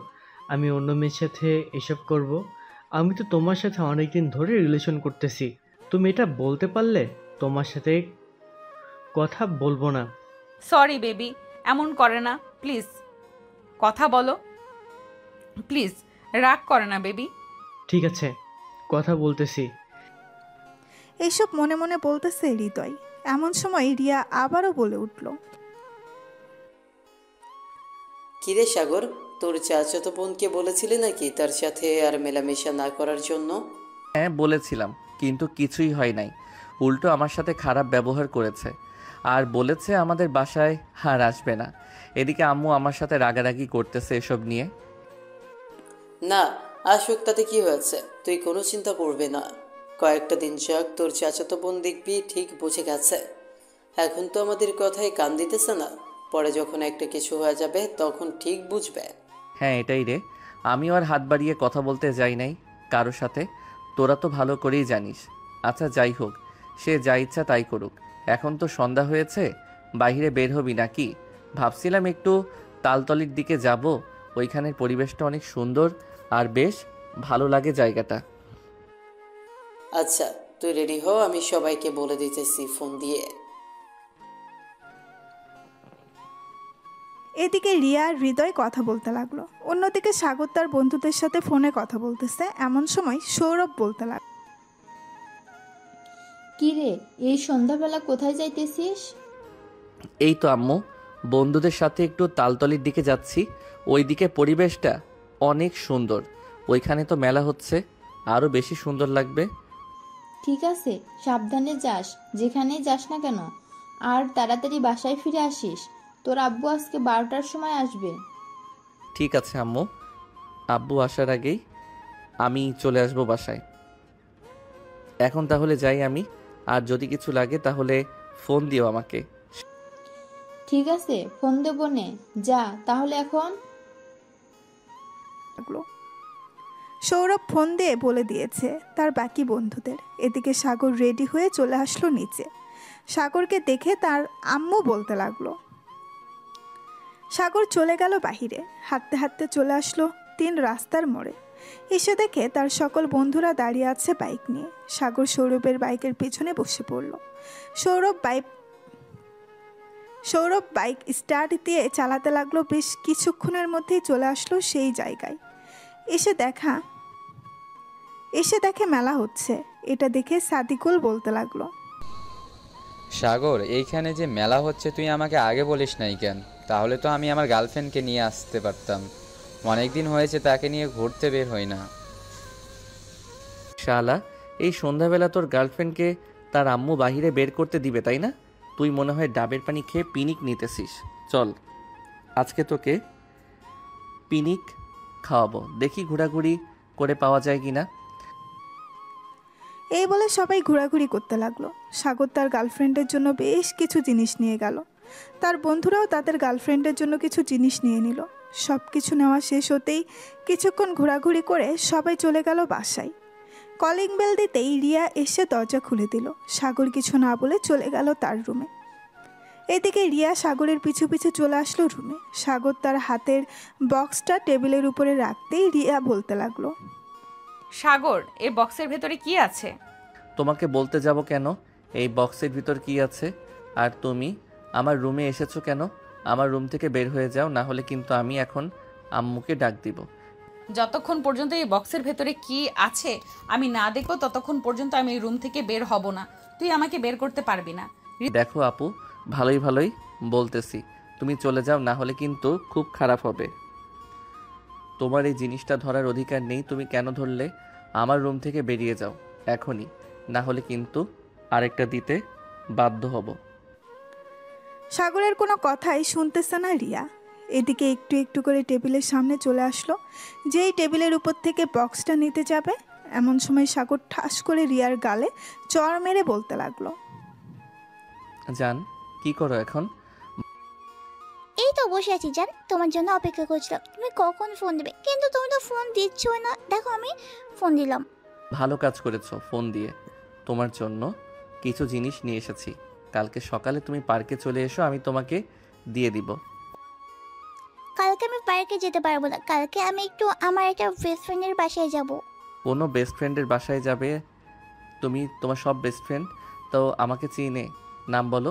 B: আমি অন্য মেয়ের সাথে এসব করব? আমি তো তোমার সাথে অনেকদিন ধরে রিলেশন করতেছি, তুমি এটা বলতে পারলে তোমার সাথে কথা বলবো না।
A: সরি বেবি, এমন করে না প্লিজ, কথা বলো প্লিজ, রাগ করে না বেবি।
B: ঠিক আছে, কথা বলতেছি।
C: এইসব মনে মনে বলতেছে হৃদয়। এমন সময় রিয়া আবারও বলে উঠল,
F: কিরে সাগর, তোর চাচাতো বোনকে বলেছিলি নাকি তার সাথে আর মেলামেশা না করার জন্য?
D: হ্যাঁ বলেছিলাম, কিন্তু কিছুই হয় নাই, উল্টো আমার সাথে খারাপ ব্যবহার করেছে আর বলেছে আমাদের বাসায় আর আসবে না। এদিকে আম্মু আমার সাথে রাগারাগি করতেছে এসব নিয়ে।
F: না, আসুক, তাতে কি হয়েছে? তুই কোনো চিন্তা করবি না, কয়েকটা দিন যাক, তোর চাচাতো বোন দেখবি ঠিক বুঝে গেছে। এখন তো আমাদের কথায় কান দিতেছে না, পরে যখন একটা কিছু হয়ে যাবে তখন ঠিক বুঝবে।
D: হ্যাঁ এটাই রে, আমিও আর হাত বাড়িয়ে কথা বলতে যাই নাই কারোর সাথে, তোরা তো ভালো করেই জানিস। আচ্ছা যাই হোক, সে যা ইচ্ছা তাই করুক। এখন তো সন্ধ্যা হয়েছে, বাইরে বের হবি নাকি? ভাবছিলাম একটু তালতলির দিকে যাব, ওইখানের পরিবেশটা অনেক সুন্দর আর বেশ ভালো লাগে জায়গাটা।
F: আচ্ছা তুই রেডি হ, আমি সবাইকে বলে দিতেছি ফোন দিয়ে।
C: এদিকে রিয়া আর হৃদয় কথা বলতে লাগলো। অন্যদিকে সাগর তার বন্ধুদের সাথে ফোনে কথা বলতেছে। এমন সময় সৌরভ বলতে লাগলো,
G: কি রে, এই সন্ধ্যাবেলা কোথায় যাইতেছিস?
D: এই তো আম্মু, বন্ধুদের সাথে একটু তালতলির দিকে যাচ্ছি, ওইদিকে পরিবেশটা অনেক সুন্দর, ওইখানে তো মেলা হচ্ছে, আরও বেশি সুন্দর লাগবে।
G: ঠিক আছে, সাবধানে যাস, যেখানেই যাস না কেন, আর তাড়াতাড়ি বাসায় ফিরে আসিস। তোর আব্বু আজকে 12টার সময় আসবে।
D: ঠিক আছে আম্মু, আব্বু আসার আগেই আমি চলে আসবো বাসায়। এখন তাহলে যাই আমি, আর যদি কিছু লাগে তাহলে ফোন দিও আমাকে।
G: ঠিক আছে, ফোন দেবো নে, যা তাহলে এখন।
C: সৌরভ ফোন দিয়ে বলে দিয়েছে তার বাকি বন্ধুদের। এদিকে সাগর রেডি হয়ে চলে আসলো নিচে। সাগরকে দেখে তার আম্মু বলতে লাগলো, সাগর চলে গেল বাহিরে। হাঁটতে হাঁটতে চলে আসলো 3 রাস্তার মোড়ে। এসে দেখে তার সকল বন্ধুরা দাঁড়িয়ে আছে বাইক নিয়ে। সাগর সৌরভের বাইকের পেছনে বসে পড়ল। সৌরভ বাইক স্টার্ট দিয়ে চালাতে লাগলো। বেশ কিছুক্ষণের মধ্যেই চলে আসলো সেই জায়গায়। এসে দেখে মেলা হচ্ছে। এটা দেখে সাদিকুল বলতে লাগলো,
K: সাগর, এইখানে যে মেলা হচ্ছে তুই আমাকে আগে বলিস নাই কেন? তাহলে তো আমি আমার গার্লফ্রেন্ডকে নিয়ে আসতে পারতাম, অনেক দিন হয়েছে তাকে নিয়ে ঘুরতে বের হই না।
D: শালা, এই সন্ধ্যাবেলা তোর গার্লফ্রেন্ডকে তার আম্মু বাহিরে বের করতে দিবে তাই না? তুই মনে হয় ডাবের পানি খেয়ে পিনিক নিতেছিস। চল আজকে তোকে পিনিক খাওয়াবো, দেখি ঘোরাঘুরি করে পাওয়া যায় কিনা।
C: এই বলে সবাই ঘোরাঘুরি করতে লাগলো। সাগর তার গার্লফ্রেন্ডের জন্য বেশ কিছু জিনিস নিয়ে গেল। তার বন্ধুরাও তাদের গার্লফ্রেন্ডের জন্য কিছু জিনিস নিয়ে নিল। সব কিছু নেওয়া শেষ হতেই কিছুক্ষণ ঘোরাঘুরি করে সবাই চলে গেল বাসায়। কলিং বেল দিতেই রিয়া এসে দরজা খুলে দিল। সাগর কিছু না বলে চলে গেল তার রুমে। এদিকে রিয়া সাগরের পিছু পিছু চলে আসলো রুমে। সাগর তার হাতের বক্সটা টেবিলের উপরে রাখতেই রিয়া বলতে লাগলো,
A: সাগর, এই বক্সের ভেতরে কি আছে?
D: তোমাকে বলতে যাব কেন এই বক্সের ভিতর কি আছে? আর তুমি আমার রুমে এসেছো কেন? আমার রুম থেকে বের হয়ে যাও, না হলে কিন্তু আমি এখন আম্মুকে ডাক দিব।
A: যতক্ষণ পর্যন্ত এই বক্সের ভেতরে কি আছে আমি না দেখবো ততক্ষণ পর্যন্ত আমি এই রুম থেকে বের হব না। তুই আমাকে বের করতে পারবি না।
D: দেখো আপু, ভালোই ভালোই বলতেছি, তুমি চলে যাও, না হলে কিন্তু খুব খারাপ হবে। তোমার এই জিনিসটা ধরার অধিকার নেই, তুমি কেন ধরলে? আমার রুম থেকে বেরিয়ে যাও এখনই, না হলে কিন্তু আরেকটা দিতে বাধ্য হব।
C: সাগরের কোনো কথাই শুনতেছে না রিয়া। এদিকে একটু একটু করে টেবিলের সামনে চলে আসলো। যেই টেবিলের উপর থেকে বক্সটা নিতে যাবে এমন সময় সাগর ঠাস করে রিয়ার গালে চড় মেরে বলতে লাগলো,
D: জান, কি করো এখন?
J: এই তো বসে আছি জান, তোমার জন্য অপেক্ষা করছিলাম। তুমি কখন ফোন দেবে, কিন্তু তুমি তো ফোন দিচ্ছই না। দেখো আমি ফোন দিলাম।
D: ভালো কাজ করেছো ফোন দিয়ে। তোমার জন্য কিছু জিনিস নিয়ে এসেছি, কালকে সকালে তুমি পার্কে চলে এসো, আমি তোমাকে দিয়ে দিব।
J: কালকে আমি পার্কে যেতে পারবো না, কালকে আমি একটু আমার একটা বেস্ট ফ্রেন্ডের বাসায় যাব।
D: কোনো বেস্ট ফ্রেন্ডের বাসায় যাবে? তুমি তোমার সব বেস্ট ফ্রেন্ড তো আমাকে চিনে, নাম বলো।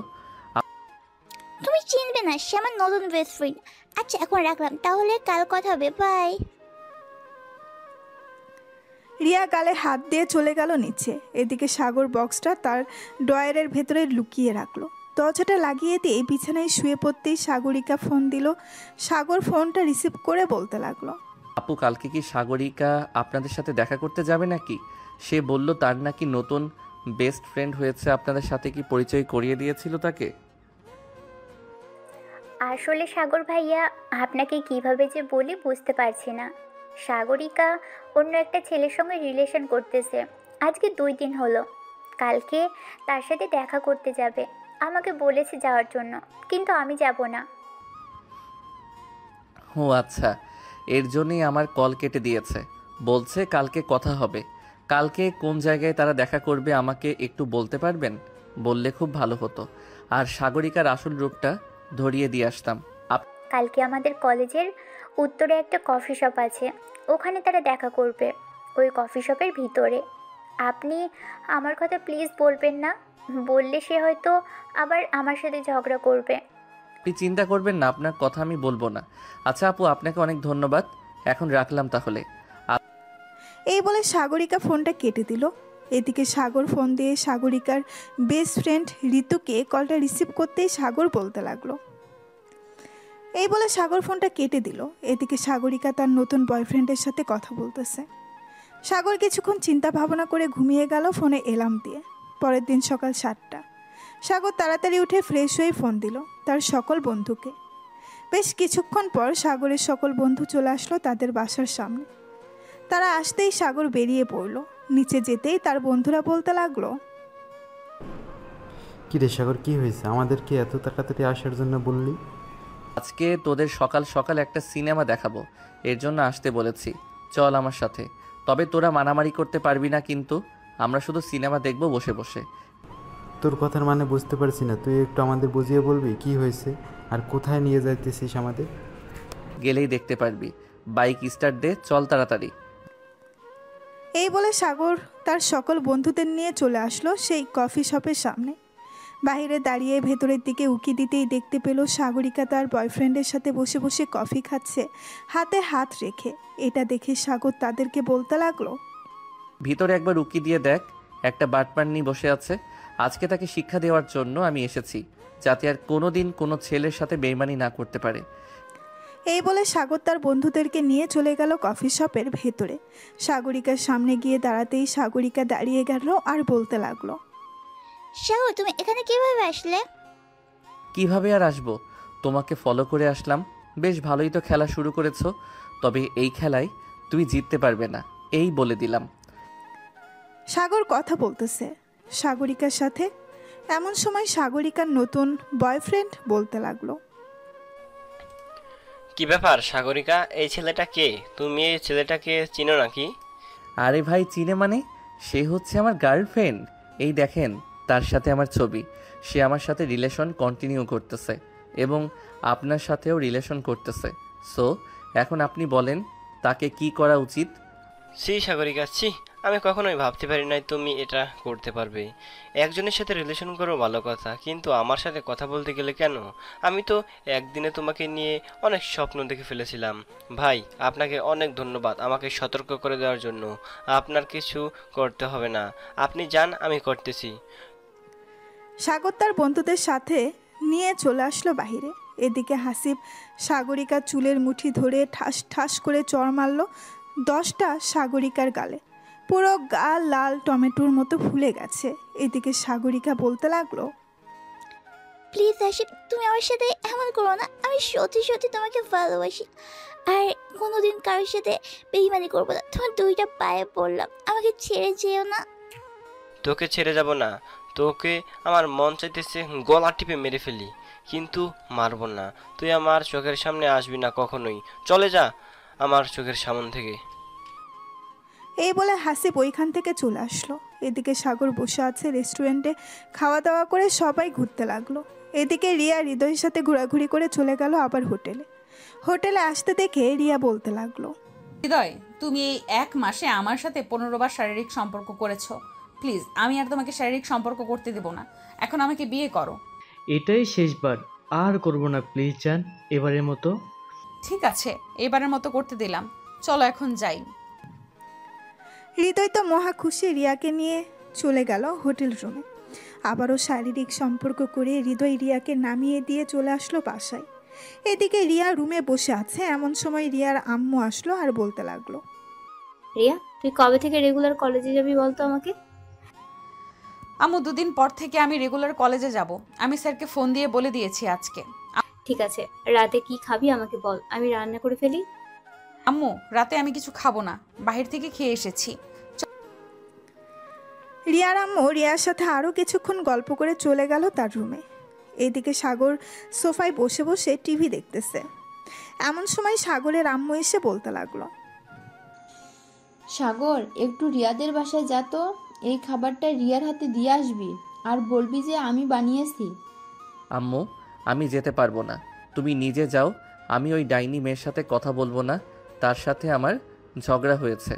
J: তুমি চিনবে না, সে আমার নতুন বেস্ট ফ্রেন্ড। আচ্ছা এখন রাখলাম, তাহলে কাল কথা হবে, বাই।
C: রিয়া গালে হাত দিয়ে চলে গেল নিচে। এদিকে সাগর বক্সটা তার ড্রয়ারের ভেতরে লুকিয়ে রাখলো। দরজাটা লাগিয়ে দিয়ে বিছানায় শুয়ে পড়তেই সাগরিকা ফোন দিল। সাগর ফোনটা রিসিভ করে বলতে লাগলো,
D: আপু, কালকে কি সাগরিকা আপনাদের সাথে দেখা করতে যাবে নাকি? সে বলল তার নাকি নতুন বেস্ট ফ্রেন্ড হয়েছে, আপনাদের সাথে কি পরিচয় করিয়ে দিয়েছিল তাকে?
L: আসলে সাগর ভাইয়া, আপনাকে কিভাবে যে বলি বুঝতে পারছি না। সাগরিকা অন্য একটা ছেলের সঙ্গে রিলেশন করতেছে, আজকে 2 দিন হলো। কালকে তার সাথে দেখা করতে যাবে, আমাকে বলেছে যাওয়ার জন্য, কিন্তু আমি যাব না।
D: ও আচ্ছা, এর জন্যই আমার কল কেটে দিয়েছে। বলছে কালকে কথা হবে। কালকে কোন জায়গায় তারা দেখা করবে আমাকে একটু বলতে পারবেন? বললে খুব ভালো হতো, আর সাগরিকার আসল রূপটা ধরিয়ে দিয়ে আসতাম।
L: কালকে আমাদের কলেজের উত্তরে একটা কফি শপ আছে, ওখানে তারা দেখা করবে, ওই কফি শপের ভিতরে। আপনি আমার কথা প্লিজ বলবেন না, বললে সে হয়তো আবার আমার সাথে ঝগড়া করবে।
D: আপনি চিন্তা করবেন না, আপনার কথা আমি বলবো না। আচ্ছা আপু, আপনাকে অনেক ধন্যবাদ, এখন রাখলাম তাহলে।
C: এই বলে সাগরিকা ফোনটা কেটে দিল। এদিকে সাগর ফোন দিয়ে সাগরিকার বেস্ট ফ্রেন্ড ঋতুকে কলটা রিসিভ করতেই সাগর বলতে লাগলো। এই বলে সাগর ফোনটা কেটে দিল। এদিকে সাগরিকা তার নতুন বয়ফ্রেন্ডের সাথে কথা বলতেছে। সাগর কিছুক্ষণ চিন্তা ভাবনা করে ঘুমিয়ে গেল ফোনে এলার্ম দিয়ে। পরের দিন সকাল 7টা। সাগর তাড়াতাড়ি উঠে ফ্রেশ হয়ে ফোন দিল তার সকল বন্ধুকে। বেশ কিছুক্ষণ পর সাগরের সকল বন্ধু চলে আসলো তাদের বাসার সামনে। তারা আসতেই সাগর বেরিয়ে পড়ল। নিচে যেতেই তার বন্ধুরা বলতে লাগলো,
M: কি রে সাগর, কি হয়েছে? আমাদেরকে এত তাড়াতাড়ি আসার জন্য বললি?
D: আজকে তোদের সকাল সকাল একটা সিনেমা দেখাবো, এর জন্য আসতে বলেছি, চল আমার সাথে। তবে তোরা মারামারি করতে পারবি না, কিন্তু আমরা শুধু সিনেমা দেখবো বসে বসে।
M: তোর কথার মানে বুঝতে পারছি না, তুই একটু আমাদের বুঝিয়ে বলবি কি হয়েছে আর কোথায় নিয়ে যাইতেছিস আমাদের?
D: গেলেই দেখতে পারবি। বাইক স্টার্ট দে, চল তাড়াতাড়ি।
C: এই বলে সাগর তার সকল বন্ধুদের নিয়ে চলে আসলো সেই কফি শপের সামনে। বাইরে দাঁড়িয়ে ভেতরের দিকে উকি দিতেই দেখতে পেল সাগরিকা তার বয়ফ্রেন্ডের সাথে বসে বসে কফি খাচ্ছে, হাতে হাত রেখে। এটা দেখে সাগর তাদেরকে বলতে লাগলো,
D: ভিতরে একবার উকি দিয়ে দেখ, একটা বাটপান্নি বসে আছে। আজকে তাকে শিক্ষা দেওয়ার জন্য আমি এসেছি, যাতে আর কোনোদিন কোনো ছেলের সাথে বেইমানি না করতে পারে।
C: এই বলে সাগর তার বন্ধুদেরকে নিয়ে চলে গেল কফি শপের ভেতরে। সাগরিকার সামনে গিয়ে দাঁড়াতেই সাগরিকা দাঁড়িয়ে গেল আর বলতে লাগলো,
J: সাগর তুমি এখানে কিভাবে আসলে?
D: কিভাবে আর আসবো, তোমাকে ফলো করে আসলাম। বেশ ভালোই তো খেলা শুরু করেছো, তবে এই খেলায় তুমি জিততে পারবে না, এই বলে দিলাম।
C: সাগর কথা বলতেছে সাগরিকার সাথে। এমন সময় সাগরিকার নতুন বয়ফ্রেন্ড বলতে লাগলো,
N: কি ব্যাপার সাগরিকা, এই ছেলেটা কে? তুমি এই ছেলেটাকে চিনো নাকি?
D: আরে ভাই, চিনে মানে? সে হচ্ছে আমার গার্লফ্রেন্ড। এই দেখেন, তার সাথে আমার ছবি। সে আমার সাথে রিলেশন কন্টিনিউ করতেছে এবং আপনার সাথেও রিলেশন করতেছে। সো এখন আপনি বলেন তাকে কি করা উচিত?
N: ছি সাগরিকা, ছি, আমি কখনোই ভাবতে পারি নাই তুমি এটা করতে পারবে। একজনের সাথে রিলেশন করো ভালো কথা, কিন্তু আমার সাথে কথা বলতে গেলে কেন? আমি তো একদিনে তোমাকে নিয়ে অনেক স্বপ্ন দেখে ফেলেছিলাম। ভাই, আপনাকে অনেক ধন্যবাদ আমাকে সতর্ক করে দেওয়ার জন্য। আপনার কিছু করতে হবে না, আপনি যান, আমি করতেছি।
C: সাগর তার বন্ধুদের সাথে নিয়ে চলে আসলো বাহিরে। এদিকে হাসিব সাগরিকার চুলের মুঠি ধরে ঠাস ঠাস করে চড় মারল 10টা সাগরিকার গালে। পুরো গা লাল টমেটোর মতো ফুলে গেছে। এদিকে সাগরিকা বলতে লাগলো,
J: প্লিজ হাসিব, তুমি আমার সাথে এমন করো না। আমি সত্যি সত্যি তোমাকে ভালোবাসি, আর কোনোদিন কারোর সাথে বেইমানি করবো না। তোমার 2টা পায়ে পড়লাম, আমাকে ছেড়ে যেও না।
N: তোকে ছেড়ে যাব না, তোকে আমার মন চাইতেছে গলা টিপে মেরে ফেলি, কিন্তু মারবো না। তুই আমার চোখের সামনে আসবি না কখনোই, চলে যা আমার চোখের সামন থেকে।
C: এই বলে হাসিব ওইখান থেকে চলে আসলো। এদিকে সাগর বসে আছে রেস্টুরেন্টে, খাওয়া দাওয়া করে সবাই ঘুরতে লাগলো। এদিকে রিয়া হৃদয়ের সাথে ঘোরাঘুরি করে চলে গেল আবার হোটেলে। হোটেলে আসতে দেখে রিয়া বলতে লাগলো,
A: হৃদয়, তুমি এই 1 মাসে আমার সাথে 15 বার শারীরিক সম্পর্ক করেছো। প্লিজ, আমি আর তোমাকে শারীরিক সম্পর্ক করতে দেব না। এখন আমাকে বিয়ে করো।
B: এটাই শেষবার, আর করব না প্লিজ জান, এবারের মতো।
A: ঠিক আছে, এবারের মতো করতে দিলাম, চলো এখন যাই।
C: হৃদয় তো মহা খুশি রিয়াকে নিয়ে চলে গেল হোটেল রুমে। আবারও শারীরিক সম্পর্ক করে হৃদয় রিয়াকে নামিয়ে দিয়ে চলে আসলো বাসায়। এদিকে রিয়া রুমে বসে আছে, এমন সময় রিয়ার আম্মু আসলো আর বলতে লাগলো,
E: রিয়া, তুই কবে থেকে রেগুলার কলেজে যাবি বলতো আমাকে?
A: আম্মু, 2 দিন পর থেকে আমি রেগুলার কলেজে যাব। আমি স্যারকে ফোন দিয়ে বলে দিয়েছি আজকে।
E: ঠিক আছে, রাতে কি খাবি আমাকে বল, আমি রান্না করে ফেলি।
A: আম্মু, রাতে আমি কিছু খাবো না, বাহির থেকে খেয়ে এসেছি।
C: রিয়ার আম্মু রিয়ার সাথে আরও কিছুক্ষণ গল্প করে চলে গেল তার রুমে। এদিকে সাগর সোফায় বসে বসে টিভি দেখতেছে। এমন সময় সাগরের আম্মু এসে বলতে লাগলো,
G: সাগর, একটু রিয়াদের বাসায় যা তো, এই খাবারটা রিয়ার হাতে দিয়ে আসবি আর বলবি যে আমি বানিয়েছি।
D: আম্মু, আমি যেতে পারবো না, তুমি নিজে যাও। আমি ওই ডাইনি মেয়ের সাথে কথা বলবো না, তার সাথে আমার ঝগড়া হয়েছে।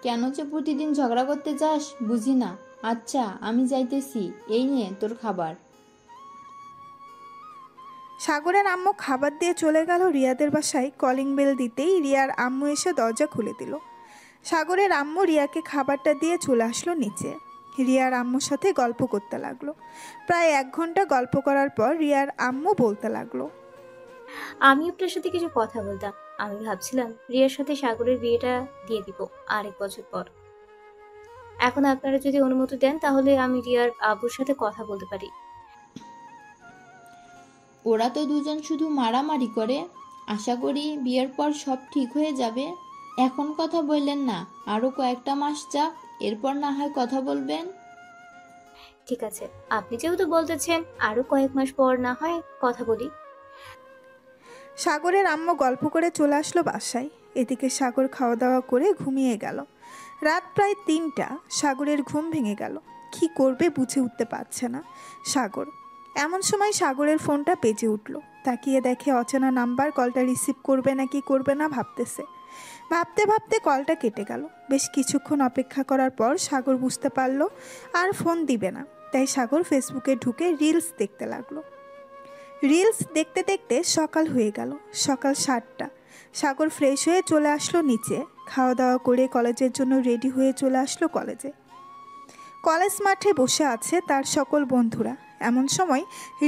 G: কেন যে প্রতিদিন ঝগড়া করতে যাস বুঝি না। আচ্ছা, আমি যাইতেছি, এই নে তোর খাবার।
C: সাগরের আম্মু খাবার দিয়ে চলে গেল রিয়াদের বাসায়। কলিং বেল দিতেই রিয়ার আম্মু এসে দরজা খুলে দিল। সাগরের আম্মু রিয়াকে খাবারটা দিয়ে চলে আসলো নিচে। রিয়ার আম্মুর সাথে গল্প করতে লাগলো। প্রায় 1 ঘন্টা গল্প করার পর রিয়ার আম্মু বলতে লাগলো,
E: আমি আপনার সাথে কিছু কথা বলতাম। আমি ভাবছিলাম রিয়ার সাথে সাগরের বিয়েটা দিয়ে দিব 1 বছর পর। এখন আপনারা যদি অনুমতি দেন তাহলে আমি রিয়ার আব্বুর সাথে কথা বলতে পারি।
G: ওরা তো দুজন শুধু মারামারি করে, আশা করি বিয়ের পর সব ঠিক হয়ে যাবে। এখন কথা বললেন না, আরো কয়েকটা মাস যাক, এরপর না হয় কথা বলবেন।
E: ঠিক আছে, আপনি যেহেতু বলতেছেন আরো কয়েক মাস পর না হয় কথা বলি।
C: সাগরের আম্মু গল্প করে চলে আসলো বাসায়। এদিকে সাগর খাওয়া দাওয়া করে ঘুমিয়ে গেল। রাত প্রায় 3টা। সাগরের ঘুম ভেঙে গেল। কি করবে বুঝে উঠতে পারছে না সাগর। এমন সময় সাগরের ফোনটা বেজে উঠল। তাকিয়ে দেখে অচেনা নাম্বার। কলটা রিসিভ করবে না কি করবে না ভাবতেছে। ভাবতে ভাবতে কলটা কেটে গেল। বেশ কিছুক্ষণ অপেক্ষা করার পর সাগর বুঝতে পারলো আর ফোন দিবে না। তাই সাগর ফেসবুকে ঢুকে রিলস দেখতে লাগলো। রিলস দেখতে দেখতে সকাল হয়ে গেল। সকাল 7টা। সাগর ফ্রেশ হয়ে চলে আসলো নিচে। খাওয়া দাওয়া করে কলেজের জন্য রেডি হয়ে চলে আসলো কলেজে। কলেজ মাঠে বসে আছে তার সকল বন্ধুরা। এমন সময়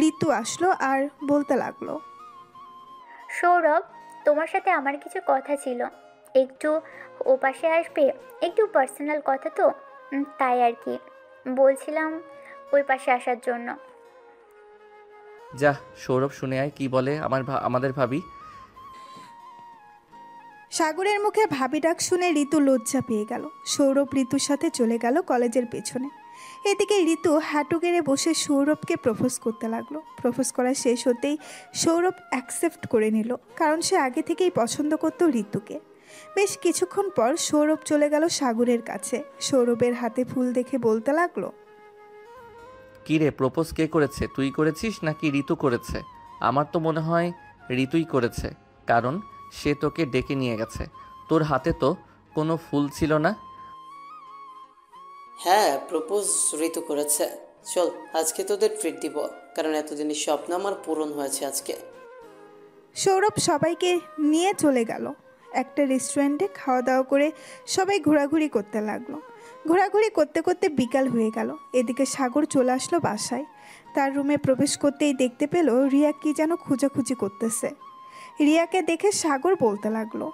C: ঋতু আসলো আর বলতে লাগলো,
L: সৌরভ, তোমার সাথে আমার কিছু কথা ছিল, একটু ও পাশে আসবে? একটু পার্সোনাল কথা তো, তাই আর কি বলছিলাম ওই পাশে আসার জন্য।
D: যা, সৌরভ শুনে আয় কি বলে আমাদের ভাবি।
C: সাগরের মুখে ভাবি ডাক শুনে ঋতু লজ্জা পেয়ে গেল। সৌরভ ঋতুর সাথে চলে গেল কলেজের পেছনে। এদিকে ঋতু হাঁটু গেড়ে বসে সৌরভকে প্রপোজ করতে লাগলো। প্রপোজ করা শেষ হতেই সৌরভ অ্যাকসেপ্ট করে নিল, কারণ সে আগে থেকেই পছন্দ করত ঋতুকে। বেশ কিছুক্ষণ পর সৌরভ চলে গেল সাগরের কাছে। সৌরভের হাতে ফুল দেখে বলতে লাগলো,
D: কী রে, প্রপোজ কে করেছে? তুই করেছিস নাকি ঋতু করেছে? আমার তো মনে হয় ঋতুই করেছে, কারণ সে তোকে ডেকে নিয়ে গেছে। তোর হাতে তো কোনো ফুল ছিল না।
F: হ্যাঁ, প্রপোজ ঋতু করেছে। চল, আজকে তোদের ট্রিট দিব, কারণ এতদিনের স্বপ্ন আমার পূরণ হয়েছে আজকে।
C: সৌরভ সবাইকে নিয়ে চলে গেল একটা রেস্টুরেন্টে। খাওয়া দাওয়া করে সবাই ঘোরাঘুরি করতে লাগলো। ঘোরাঘুরি করতে করতে বিকাল হয়ে গেল। এদিকে সাগর চলে আসলো বাসায়। তার রুমে প্রবেশ করতেই দেখতে পেল রিয়া কি যেন খোঁজাখুঁজি করতেছে। রিয়াকে দেখে সাগর বলতে লাগলো,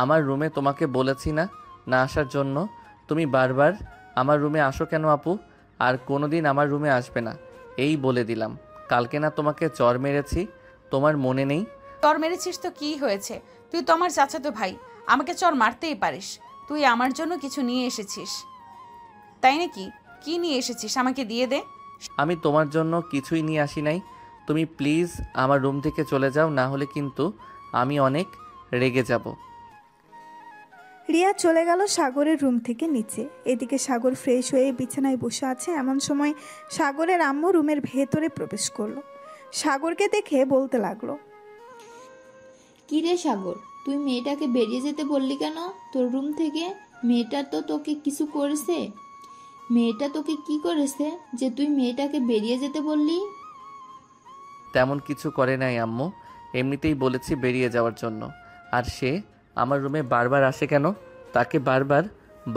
D: আমার রুমে তোমাকে বলেছি না না আসার জন্য? তুমি বারবার আমার রুমে আসো কেন আপু? আর কোনোদিন আমার রুমে আসবে না, এই বলে দিলাম। কালকে না তোমাকে চর মেরেছি, তোমার মনে নেই?
A: চর মেরেছিস তো কি হয়েছে? তুই তো আমার চাচাতো ভাই, আমাকে চর মারতেই পারিস। তুই আমার জন্য কিছু নিয়ে এসেছিস তাই নাকি? কি নিয়ে এসেছিস আমাকে দিয়ে দে।
D: আমি তোমার জন্য কিছুই নিয়ে আসি নাই। তুমি প্লিজ আমার রুম থেকে চলে যাও, না হলে কিন্তু আমি অনেক রেগে যাব।
C: রিয়া চলে গেল সাগরের রুম থেকে নিচে। এদিকে সাগর ফ্রেশ হয়ে বিছানায় বসে আছে। এমন সময় সাগরের আম্মু রুমের ভেতরে প্রবেশ করলো। সাগরকে দেখে বলতে লাগলো,
G: কি রে সাগর, তুই মেয়েটাকে বেরিয়ে যেতে বললি কেন তোর রুম থেকে? মেয়েটা তো তোকে কিছু করেছে? মেয়েটা তোকে কি করেছে যে তুই মেয়েটাকে বেরিয়ে যেতে বললি?
D: তেমন কিছু করে নাই আম্মু, এমনিতেই বলেছি বেরিয়ে যাওয়ার জন্য। আর সে আমার রুমে বারবার আসে কেন? তাকে বারবার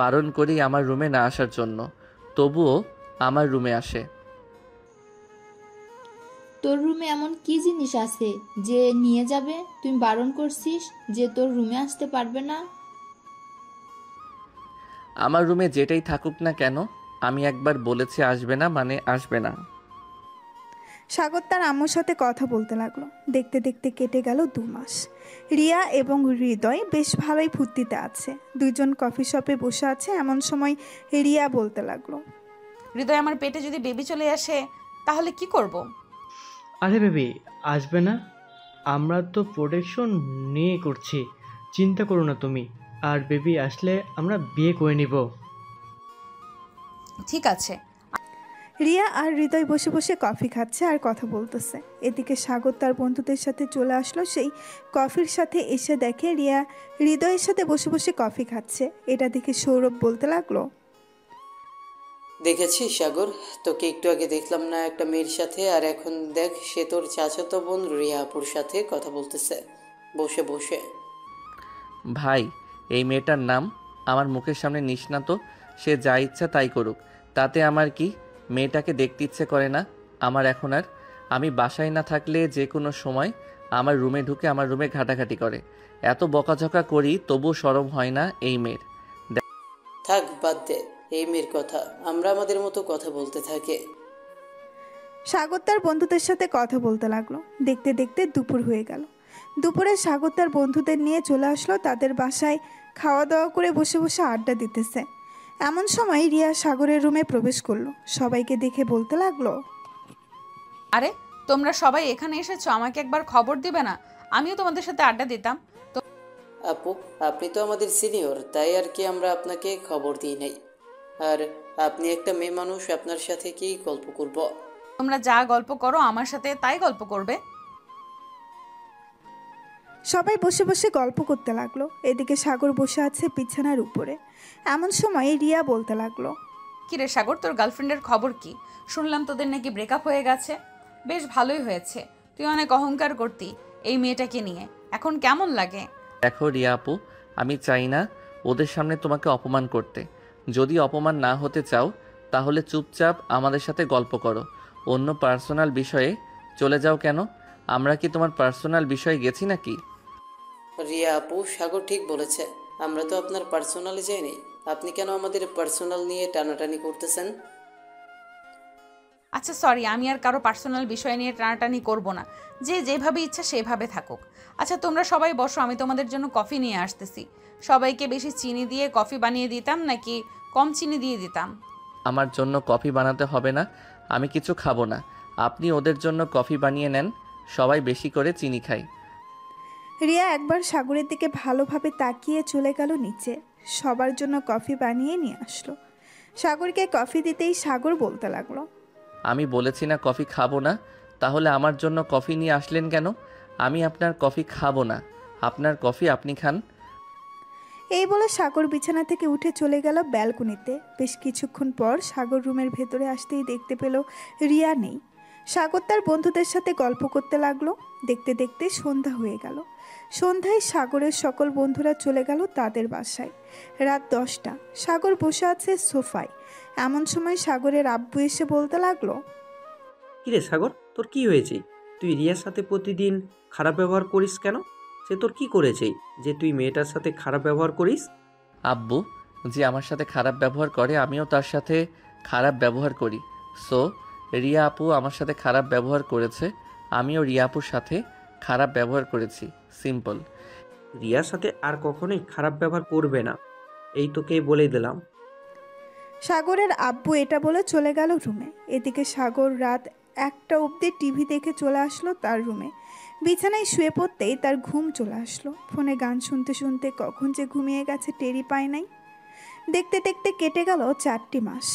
D: বারণ করি আমার রুমে না আসার জন্য, তবুও আমার রুমে আসে।
G: তোর রুমে এমন কি জিনিস আছে যে নিয়ে যাবে? তুই বারণ করছিস যে তোর রুমে আসতে পারবে না।
D: আমার রুমে যেটাই থাকুক না কেন, আমি একবার বলেছি আসবে না মানে আসবে না।
C: সাগর তার আম্মুর সাথে কথা বলতে লাগলো। দেখতে দেখতে কেটে গেল 2 মাস। রিয়া এবং হৃদয় বেশ ভালোই ফুর্তিতে আছে। দুইজন কফি শপে বসে আছে। এমন সময় রিয়া বলতে লাগলো,
A: হৃদয়, আমার পেটে যদি বেবি চলে আসে তাহলে কি করব?
B: আরে বেবি, আসবে না? আমরা তো প্রোটেকশন নিয়ে করছি, চিন্তা করো না তুমি। আর বেবি আসলে আমরা বিয়ে করে নিব।
A: ঠিক আছে।
C: রিয়া আর হৃদয় বসে বসে কফি খাচ্ছে আর কথা বলতেছে। এদিকে সাগর তার বন্ধুদের সাথে চলে আসলো। সেই কফির সাথে এসে দেখে রিয়া হৃদয়ের সাথে বসে বসে কফি খাচ্ছে। এটা দেখে সৌরভ বলতে লাগলো,
F: দেখেছিস সাগর, তোকে একটু আগে দেখলাম না একটা মেয়ের সাথে, আর এখন দেখ সে তোর চাচাতো বোন রিয়া আপুর সাথে কথা বলতেছে বসে বসে।
D: ভাই, এই মেয়েটার নাম আমার মুখের সামনে নিস না তো। সে যা ইচ্ছা তাই করুক, তাতে আমার কি? মেয়েটাকে দেখতে ইচ্ছে করে না আমার এখন আর। আমি বাসায় না থাকলে যে কোনো সময় আমার রুমে ঢুকে আমার রুমে ঘাটাঘাটি করে। এত বকাঝকা করি তবু শরম হয় না এই মেয়ের।
F: থাক, বাদ দে এই মেয়ের কথা, আমরা আমাদের মতো কথা বলতে থাকি।
C: সাগর তার বন্ধুদের সাথে কথা বলতে লাগলো। দেখতে দেখতে দুপুর হয়ে গেল। দুপুরে সাগর তার বন্ধুদের নিয়ে চলে আসলো তাদের বাসায়। খাওয়া দাওয়া করে বসে বসে আড্ডা দিতেছে। এমন সময় রিয়া সাগরের রুমে প্রবেশ করলো। সবাইকে দেখে বলতে লাগলো,
A: আরে তোমরা সবাই এখানে এসেছো, আমাকে একবার খবর দিবে না? আমিও তোমাদের সাথে আড্ডা দিতাম।
F: আপু, আপনি তো আমাদের সিনিয়র, তাই আর কি আমরা আপনাকে খবর দিই নাই। আর আপনি একটা মেয়ে মানুষ, আপনার সাথে কি গল্প করব?
A: তোমরা যা গল্প করো আমার সাথে তাই গল্প করবে।
C: সবাই বসে বসে গল্প করতে লাগলো। এদিকে সাগর বসে আছে বিছানার উপরে। এমন সময় রিয়া বলতে লাগলো,
A: কিরে সাগর, তোর গার্লফ্রেন্ডের খবর কি? শুনলাম তোদের নাকি ব্রেকআপ হয়ে গেছে। বেশ ভালোই হয়েছে, তুই অনেক অহংকার করতি এই মেয়েটাকে নিয়ে, এখন কেমন লাগে?
D: দেখো রিয়া আপু, আমি চাই না ওদের সামনে তোমাকে অপমান করতে। যদি অপমান না হতে চাও তাহলে চুপচাপ আমাদের সাথে গল্প করো, অন্য পার্সোনাল বিষয়ে চলে যাও কেন? আমরা কি তোমার পার্সোনাল বিষয়ে গেছি নাকি?
F: রিয়া আপু, সাগর ঠিক বলেছে, আমরা তো আপনার পার্সোনালে যাইনি। আপনি কেন আমাদের পার্সোনাল নিয়ে টানাটানি করতেছেন?
A: আচ্ছা সরি, আমি আর কারো পার্সোনাল বিষয় নিয়ে টানাটানি করব না। যে যেভাবে ইচ্ছা সেভাবে থাকুক। আচ্ছা তোমরা সবাই বসো, আমি তোমাদের জন্য কফি নিয়ে আসতেছি। সবাইকে বেশি চিনি দিয়ে কফি বানিয়ে দিতাম নাকি কম চিনি দিয়ে দিতাম?
D: আমার জন্য কফি বানাতে হবে না, আমি কিছু খাবো না। আপনি ওদের জন্য কফি বানিয়ে নেন, সবাই বেশি করে চিনি খাই।
C: রিয়া একবার সাগরের দিকে ভালোভাবে তাকিয়ে চলে গেল নিচে। সবার জন্য কফি বানিয়ে নিয়ে আসলো। সাগরকে কফি দিতেই সাগর বলতে লাগলো,
D: আমি বলেছি না কফি খাবো না, তাহলে আমার জন্য কফি নিয়ে আসলেন কেন? আমি আপনার কফি খাবো না, আপনার কফি আপনি খান।
C: এই বলে সাগর বিছানা থেকে উঠে চলে গেল ব্যালকনিতে। বেশ কিছুক্ষণ পর সাগর রুমের ভেতরে আসতেই দেখতে পেল রিয়া নেই। সাগর তার বন্ধুদের সাথে গল্প করতে লাগলো। দেখতে দেখতে সন্ধ্যা হয়ে গেল। সন্ধ্যায় সাগরের সকল বন্ধুরা চলে গেল তাদের বাসায়। রাত 10টা। সাগর বসে আছে সোফায়। এমন সময় সাগরের আব্বু এসে বলতে লাগলো,
I: কিরে সাগর, তোর কি হয়েছে? তুই রিয়ার সাথে প্রতিদিন খারাপ ব্যবহার করিস কেন? সে তোর কি করেছে যে তুই মেয়েটার সাথে খারাপ ব্যবহার করিস?
D: আব্বু যে আমার সাথে খারাপ ব্যবহার করে আমিও তার সাথে খারাপ ব্যবহার করি। সো রিয়া আপু আমার সাথে খারাপ ব্যবহার করেছে, আমিও রিয়া আপুর সাথে খারাপ ব্যবহার করেছি, সিম্পল।
I: রিয়ার সাথে আর কখনোই খারাপ ব্যবহার করবে না, এই তোকে বলে দিলাম।
C: সাগরের আব্বু এটা বলে চলে গেল রুমে। এদিকে সাগর রাত 1টা অবধি টিভি দেখে চলে আসলো তার রুমে। বিছানায় শুয়ে পড়তেই তার ঘুম চলে আসলো। ফোনে গান শুনতে শুনতে কখন যে ঘুমিয়ে গেছে টেরই পায় নাই। দেখতে দেখতে কেটে গেল 4টি মাস।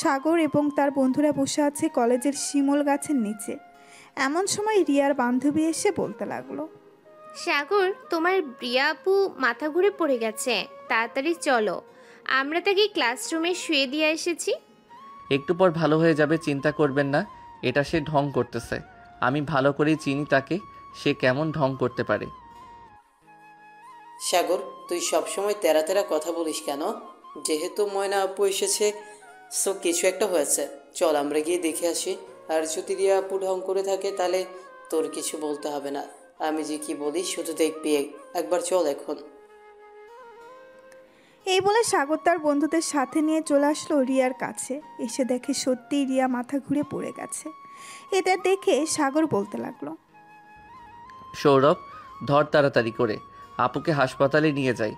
C: সাগর এবং তার বন্ধুরা বসে আছে কলেজের শিমুল গাছের নিচে। এমন সময় রিয়ার বান্ধবী এসে বলতে লাগলো,
O: সাগর, তোমার রিয়া আপু মাথা ঘুরে পড়ে গেছে, তাড়াতাড়ি চলো, আমরা তাকে ক্লাসরুমে শুয়ে দিয়ে এসেছি।
D: একটু পর ভালো হয়ে যাবে, চিন্তা করবেন না। এটা সে ঢং করতেছে, আমি ভালো করেই চিনি তাকে, সে কেমন ঢং করতে পারে।
F: সাগর, তুই সবসময় তেরা তেরা কথা বলিস কেন? যেহেতু ময়না আপু এসেছে, সো কিছু একটা হয়েছে। চল আমরা গিয়ে দেখে আসি। আর যদি রিয়া আপু ঢং করে থাকে তাহলে তোর কিছু বলতে হবে না। আমি যে কি বলি শুধু দেখবি। একবার চল এখন।
C: এই বলে সাগর তার বন্ধুদের সাথে নিয়ে চলে আসলো রিয়ার কাছে। এসে দেখে সত্যিই রিয়া মাথা ঘুরে পড়ে গেছে। এটা দেখে সাগর বলতে লাগলো,
D: সৌরভ, ধর তাড়াতাড়ি করে, আপুকে হাসপাতালে নিয়ে যাই।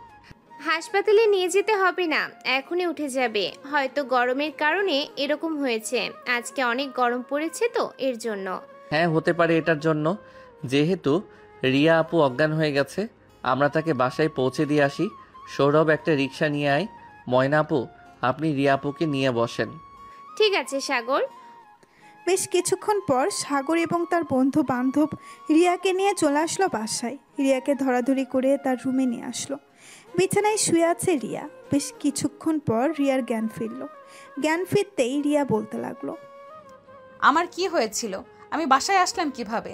O: হাসপাতালে নিয়ে যেতে হবে না, এখনই উঠে যাবে। হয়তো গরমের কারণে এরকম হয়েছে, আজকে অনেক গরম পড়েছে তো এর জন্য।
D: হ্যাঁ, হতে পারে এটার জন্য। যেহেতু রিয়া আপু অজ্ঞান হয়ে গেছে, আমরা তাকে বাসায় পৌঁছে দিয়ে আসি। সৌরভ, একটা রিক্সা নিয়ে আয়। ময়না আপু, আপনি রিয়া আপুকে নিয়ে বসেন।
O: ঠিক আছে সাগর।
C: বেশ কিছুক্ষণ পর সাগর এবং তার বন্ধু বান্ধব রিয়াকে নিয়ে চলে আসলো বাসায়। রিয়াকে ধরাধরি করে তার রুমে নিয়ে আসলো। বিছানায় শুয়ে আছে রিয়া। বেশ কিছুক্ষণ পর রিয়ার জ্ঞান ফিরল। জ্ঞান ফিরতেই রিয়া বলতে লাগলো,
A: আমার কি হয়েছিল? আমি বাসায় আসলাম কিভাবে?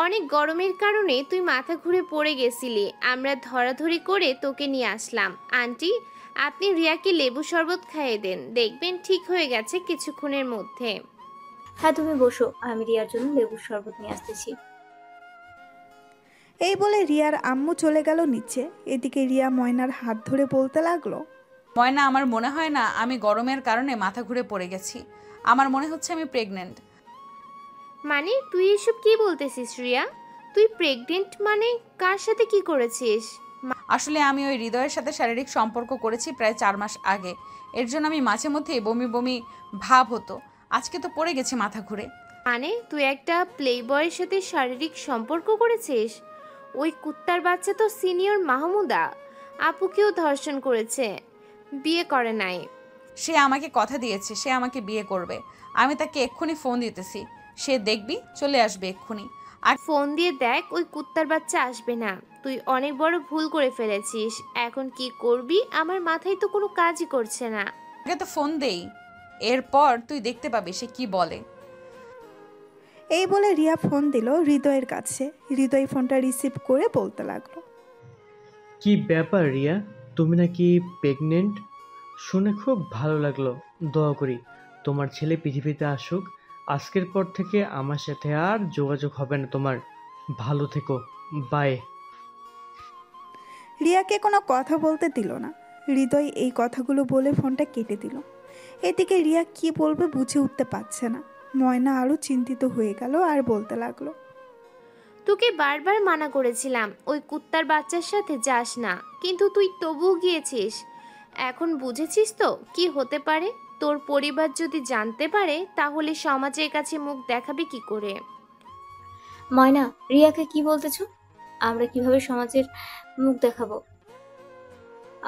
O: অনেক গরমের কারণে তুই মাথা ঘুরে পড়ে গেছিলি, আমরা ধরাধরি করে তোকে নিয়ে আসলাম। আন্টি, আপনি রিয়াকে লেবু শরবত খাইয়ে দেন, দেখবেন ঠিক হয়ে গেছে কিছুক্ষণের মধ্যে।
E: হ্যাঁ, তুমি বসো, আমি রিয়ার জন্য লেবুর শরবত নিয়ে আসতেছি।
C: এই বলে রিয়ার আম্মু চলে গেল নিচে। এদিকে রিয়া ময়নার হাত ধরে বলতে লাগলো,
A: ময়না, আমার মনে হয় না আমি গরমের কারণে মাথা ঘুরে পড়ে গেছি। আমার মনে হচ্ছে আমি প্রেগনেন্ট।
O: মানে তুই এসব কি বলতেছিস রিয়া? তুই প্রেগনেন্ট মানে কার সাথে কি করেছিস?
A: আসলে আমি ওই হৃদয়ের সাথে শারীরিক সম্পর্ক করেছি প্রায় 4 মাস আগে। এর জন্য আমি মাঝে মধ্যেই বমি বমি ভাব হতো। আজকে তো পড়ে গেছি মাথা ঘুরে।
O: মানে তুই একটা প্লে বয়ের সাথে শারীরিক সম্পর্ক করেছিস? ওই কুত্তার বাচ্চা তো সিনিয়র মাহমুদা আপুকেও ধর্ষণ করেছে, বিয়ে করে নাই।
A: সে আমাকে কথা দিয়েছে সে আমাকে বিয়ে করবে। আমি তাকে এক্ষুনি ফোন দিতেছি, সে দেখবি চলে আসবে এক্ষুনি।
O: আর ফোন দিয়ে দেখ, ওই কুত্তার বাচ্চা আসবে না। তুই অনেক বড় ভুল করে ফেলেছিস, এখন কি করবি আমার মাথায় তো কোনো কাজই করছে না।
A: আগে তো ফোন দেই, এরপর তুই দেখতে পাবি সে কি বলে।
C: এই বলে রিয়া ফোন দিল হৃদয়ের কাছে। হৃদয় ফোনটা রিসিভ করে বলতে লাগলো,
B: কি ব্যাপার রিয়া, তুমি নাকি প্রেগনেন্ট? শুনে খুব ভালো লাগলো। দোয়া করি তোমার ছেলে পৃথিবীতে আসুক। আজকের পর থেকে আমার সাথে আর যোগাযোগ হবে না তোমার। ভালো থেকো, বাই।
C: রিয়াকে কোনো কথা বলতে দিল না। হৃদয় এই কথাগুলো বলে ফোনটা কেটে দিল। এদিকে রিয়া কি বলবে বুঝে উঠতে পারছে না। ময়না আরও চিন্তিত হয়ে গেল আর বলতে লাগলো,
O: তোকে বারবার মানা করেছিলাম ওই কুত্তার বাচ্চার সাথে যাস না, কিন্তু তুই তবুও গিয়েছিস। এখন বুঝেছিস তো কি হতে পারে? তোর পরিবার যদি জানতে পারে তাহলে সমাজের কাছে মুখ দেখাবে কি করে?
E: ময়না, রিয়াকে কি বলতেছো? আমরা কিভাবে সমাজের মুখ দেখাবো?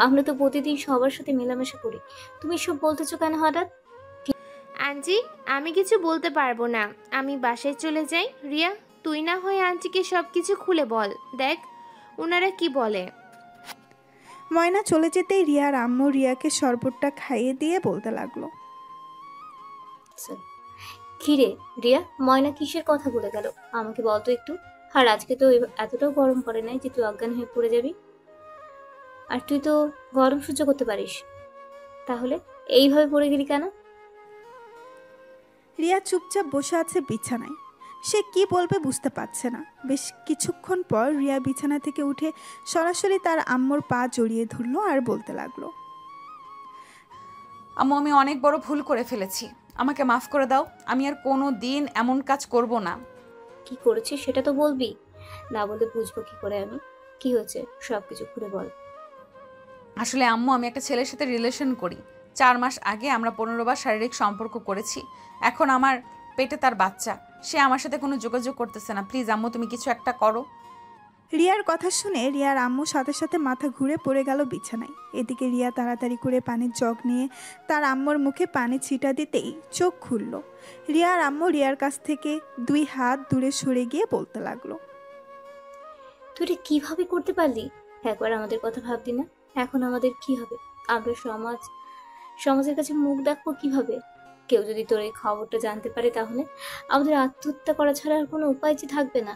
E: আমরা তো প্রতিদিন সবার সাথে মেলামেশা করি, তুমি সব বলতেছো কেন হঠাৎ?
O: আন্টি, আমি কিছু বলতে পারবো না, আমি বাসায় চলে যাই। রিয়া, তুই না হয় আন্টিকে সব কিছু খুলে বল, দেখ ওনারা কি বলে।
C: ময়না চলে যেতেই রিয়ার আম্মু রিয়াকে শরবতটা খাইয়ে দিয়ে বলতে লাগলো,
E: কিরে রিয়া, ময়না কিসের কথা বলে গেল আমাকে বলতো একটু। আর আজকে তো এতটাও গরম পড়ে নাই যে তুই অজ্ঞান হয়ে পড়ে যাবি। আর তুই তো গরম সহ্য করতে পারিস, তাহলে এইভাবে পড়ে গেলি কেন?
C: রিয়া চুপচাপ বসে আছে বিছানায়। সে কি বলবে বুঝতে পারছে না। বেশ কিছুক্ষণ পর রিয়া বিছানা থেকে উঠে সরাসরি তার আম্মুর পা জড়িয়ে ধরলো আর বলতে লাগলো,
A: আম্মু, আমি অনেক বড় ভুল করে ফেলেছি, আমাকে মাফ করে দাও। আমি আর কোনো দিন এমন কাজ করব না।
E: কি করেছিস সেটা তো বলবি, না বলে বুঝবো কি করে আমি? কি হয়েছে সবকিছু খুলে বল।
A: আসলে আম্মু, আমি একটা ছেলের সাথে রিলেশন করি। 4 মাস আগে আমরা 15 বার শারীরিক সম্পর্ক করেছি। এখন আমার পেটে তার বাচ্চা, সে আমার সাথে কোনো যোগাযোগ করতেছে না। প্লিজ আম্মু, তুমি কিছু একটা করো।
C: রিয়ার কথা শুনে রিয়ার আম্মু সাথে সাথে মাথা ঘুরে পড়ে গেল বিছানায়। এদিকে রিয়া তাড়াতাড়ি করে পানির জগ নিয়ে তার আম্মুর মুখে পানি ছিটা দিতেই চোখ খুলল। রিয়ার আম্মু রিয়ার কাছ থেকে 2 হাত দূরে সরে গিয়ে বলতে লাগলো,
E: তুই এটা কিভাবে করতে পারলি? একবার আমাদের কথা ভাবলি না? এখন আমাদের কি হবে? আমরা সমাজের কাছে মুখ দেখবো কিভাবে? কেউ যদি তোর এই খবরটা জানতে পারে তাহলে আমাদের আত্মহত্যা করা ছাড়া আর কোনো উপায় যে থাকবে না।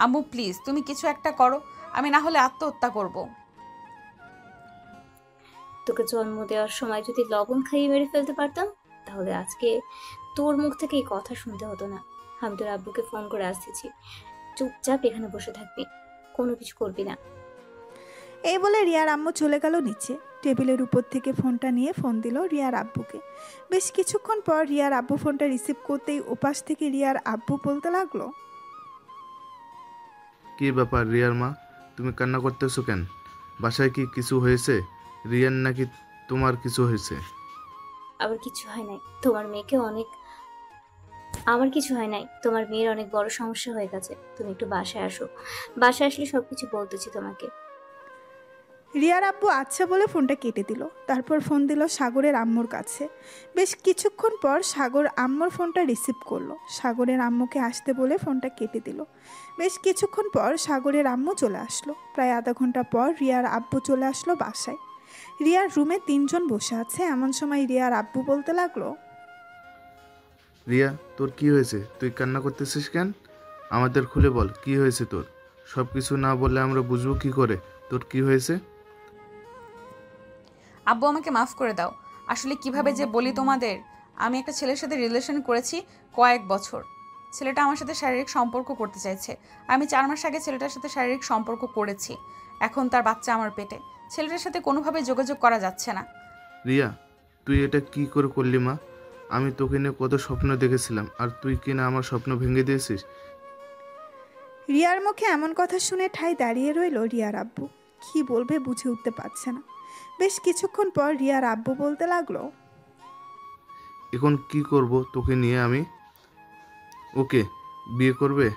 A: আম্মু প্লিজ, তুমি কিছু একটা করো, আমি না হলে আত্মহত্যা করব।
E: তোকে জন্ম দেওয়ার সময় যদি লবণ খাইয়ে মেরে ফেলতে পারতাম তাহলে আজকে তোর মুখ থেকে এই কথা শুনতে হতো না। আমি তোর আব্বুকে ফোন করে আসতেছি, চুপচাপ এখানে বসে থাকবি, কোনো কিছু করবি না।
C: এই বলে রিয়ার আম্মু চলে গেল নিচে। টেবিলের উপর থেকে ফোনটা নিয়ে ফোন দিল রিয়ার আব্বুকে। বেশ কিছুক্ষণ পর রিয়ার আব্বু ফোনটা রিসিভ করতেই ওপাশ থেকে রিয়ার আব্বু বলতে লাগলো,
H: কি ব্যাপার রিয়ার মা, তুমি কান্না করতেছো কেন? বাসায় কি কিছু হয়েছে? রিয়ার নাকি তোমার কিছু হয়েছে?
E: আবার কিছু হয় নাই, তোমার মেয়েকে অনেক আমার কিছু হয় নাই, তোমার মেয়ের অনেক বড় সমস্যা হয়ে গেছে। তুমি একটু বাসায় আসো, বাসায় আসলে সবকিছু বলতেছি তোমাকে।
C: রিয়ার আব্বু আচ্ছা বলে ফোনটা কেটে দিল। তারপর ফোন দিল সাগরের আম্মুর কাছে। বেশ কিছুক্ষণ পর সাগর আম্মুর ফোনটা রিসিভ করলো। সাগরের আম্মুকে আসতে বলে ফোনটা কেটে দিল। বেশ কিছুক্ষণ পর সাগরের আম্মু চলে আসলো। প্রায় আধা ঘন্টা পর রিয়ার আব্বু চলে আসলো বাসায়। রিয়ার রুমে 3 জন বসে আছে। এমন সময় রিয়ার আব্বু বলতে লাগলো,
H: রিয়া, তোর কি হয়েছে? তুই কান্না করতেছিস কেন? আমাদের খুলে বল, কি হয়েছে তোর? সব কিছু না বললে আমরা বুঝবো কি করে তোর কি হয়েছে।
A: আব্বু, আমাকে মাফ করে দাও। আসলে কিভাবে যে বলি তোমাদের, আমি একটা ছেলের সাথে রিলেশন করেছি কয়েক বছর। ছেলেটা আমার সাথে শারীরিক সম্পর্ক করতে চাইছে। আমি 4 মাস আগে ছেলেটার সাথে শারীরিক সম্পর্ক করেছি। এখন তার বাচ্চা আমার পেটে। ছেলেটার সাথে কোনোভাবে যোগাযোগ করা যাচ্ছে না।
H: রিয়া, তুই এটা কি করে করলি মা? আমি তোকে নিয়ে কত স্বপ্ন দেখেছিলাম, আর তুই কিনা আমার স্বপ্ন ভেঙে দিয়েছিস।
C: রিয়ার মুখে এমন কথা শুনে ঠাই দাঁড়িয়ে রইল রিয়ার আব্বু। কি বলবে বুঝে উঠতে পারছে না। বেশ কিছুক্ষণ পর রিয়ার আব্বু বলতে লাগলো,
H: এখন কি করব তোকে নিয়ে আমি? ওকে বিয়ে করবে?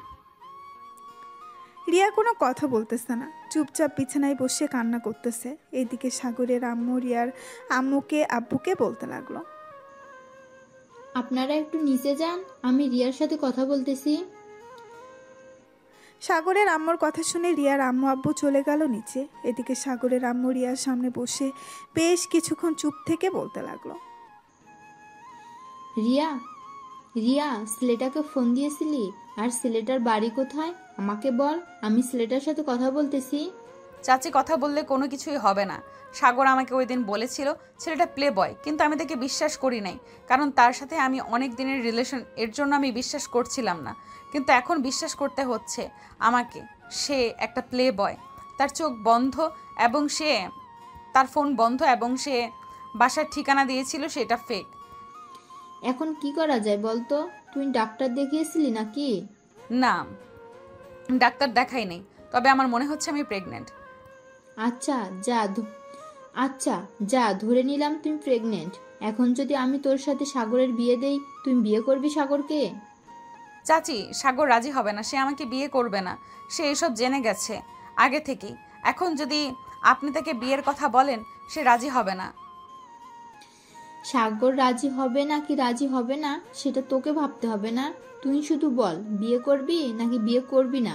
C: রিয়া কোনো কথা বলতেছে না, চুপচাপ বিছানায় বসে কান্না করতেছে। এদিকে সাগরের আম্মু রিয়ার আম্মুকে আব্বুকে বলতে লাগলো,
G: আপনারা একটু নিচে যান, আমি রিয়ার সাথে কথা বলতেছি।
C: সাগরের আম্মুর কথা শুনে রিয়ার আম্মু আব্বু চলে গেল নিচে। এদিকে সাগরের আম্মু রিয়ার সামনে বসে বেশ কিছুক্ষণ চুপ থেকে বলতে লাগলো,
G: রিয়া, রিয়া, ছেলেটাকে ফোন দিয়েছিলি? আর ছেলেটার বাড়ি কোথায় আমাকে বল, আমি ছেলেটার সাথে কথা বলতেছি।
A: চাচি, কথা বললে কোনো কিছুই হবে না। সাগর আমাকে ওই দিন বলেছিল ছেলেটা প্লে বয়, কিন্তু আমি তাকে বিশ্বাস করি নাই, কারণ তার সাথে আমি অনেক দিনের রিলেশন, এর জন্য আমি বিশ্বাস করছিলাম না। কিন্তু এখন বিশ্বাস করতে হচ্ছে আমাকে, সে একটা প্লে বয়। তার চোখ বন্ধ এবং তার ফোন বন্ধ এবং সে বাসার ঠিকানা দিয়েছিল সেটা ফেক।
G: এখন কি করা যায় বলতো? তুই ডাক্তার দেখিয়েছিলি নাকি?
A: না, ডাক্তার দেখাই নেই, তবে আমার মনে হচ্ছে আমি প্রেগনেন্ট।
G: আচ্ছা যা ধরে নিলাম তুমি প্রেগনেন্ট। এখন যদি আমি তোর সাথে সাগরের বিয়ে দেই, তুই বিয়ে করবি সাগরকে?
A: চাচি, সাগর রাজি হবে না, সে আমাকে বিয়ে করবে না। সে এসব জেনে গেছে আগে থেকেই। এখন যদি আপনি তাকে বিয়ের কথা বলেন, সে রাজি হবে না।
G: সাগর রাজি হবে নাকি রাজি হবে না সেটা তোকে ভাবতে হবে না। তুই শুধু বল বিয়ে করবি নাকি বিয়ে করবি না।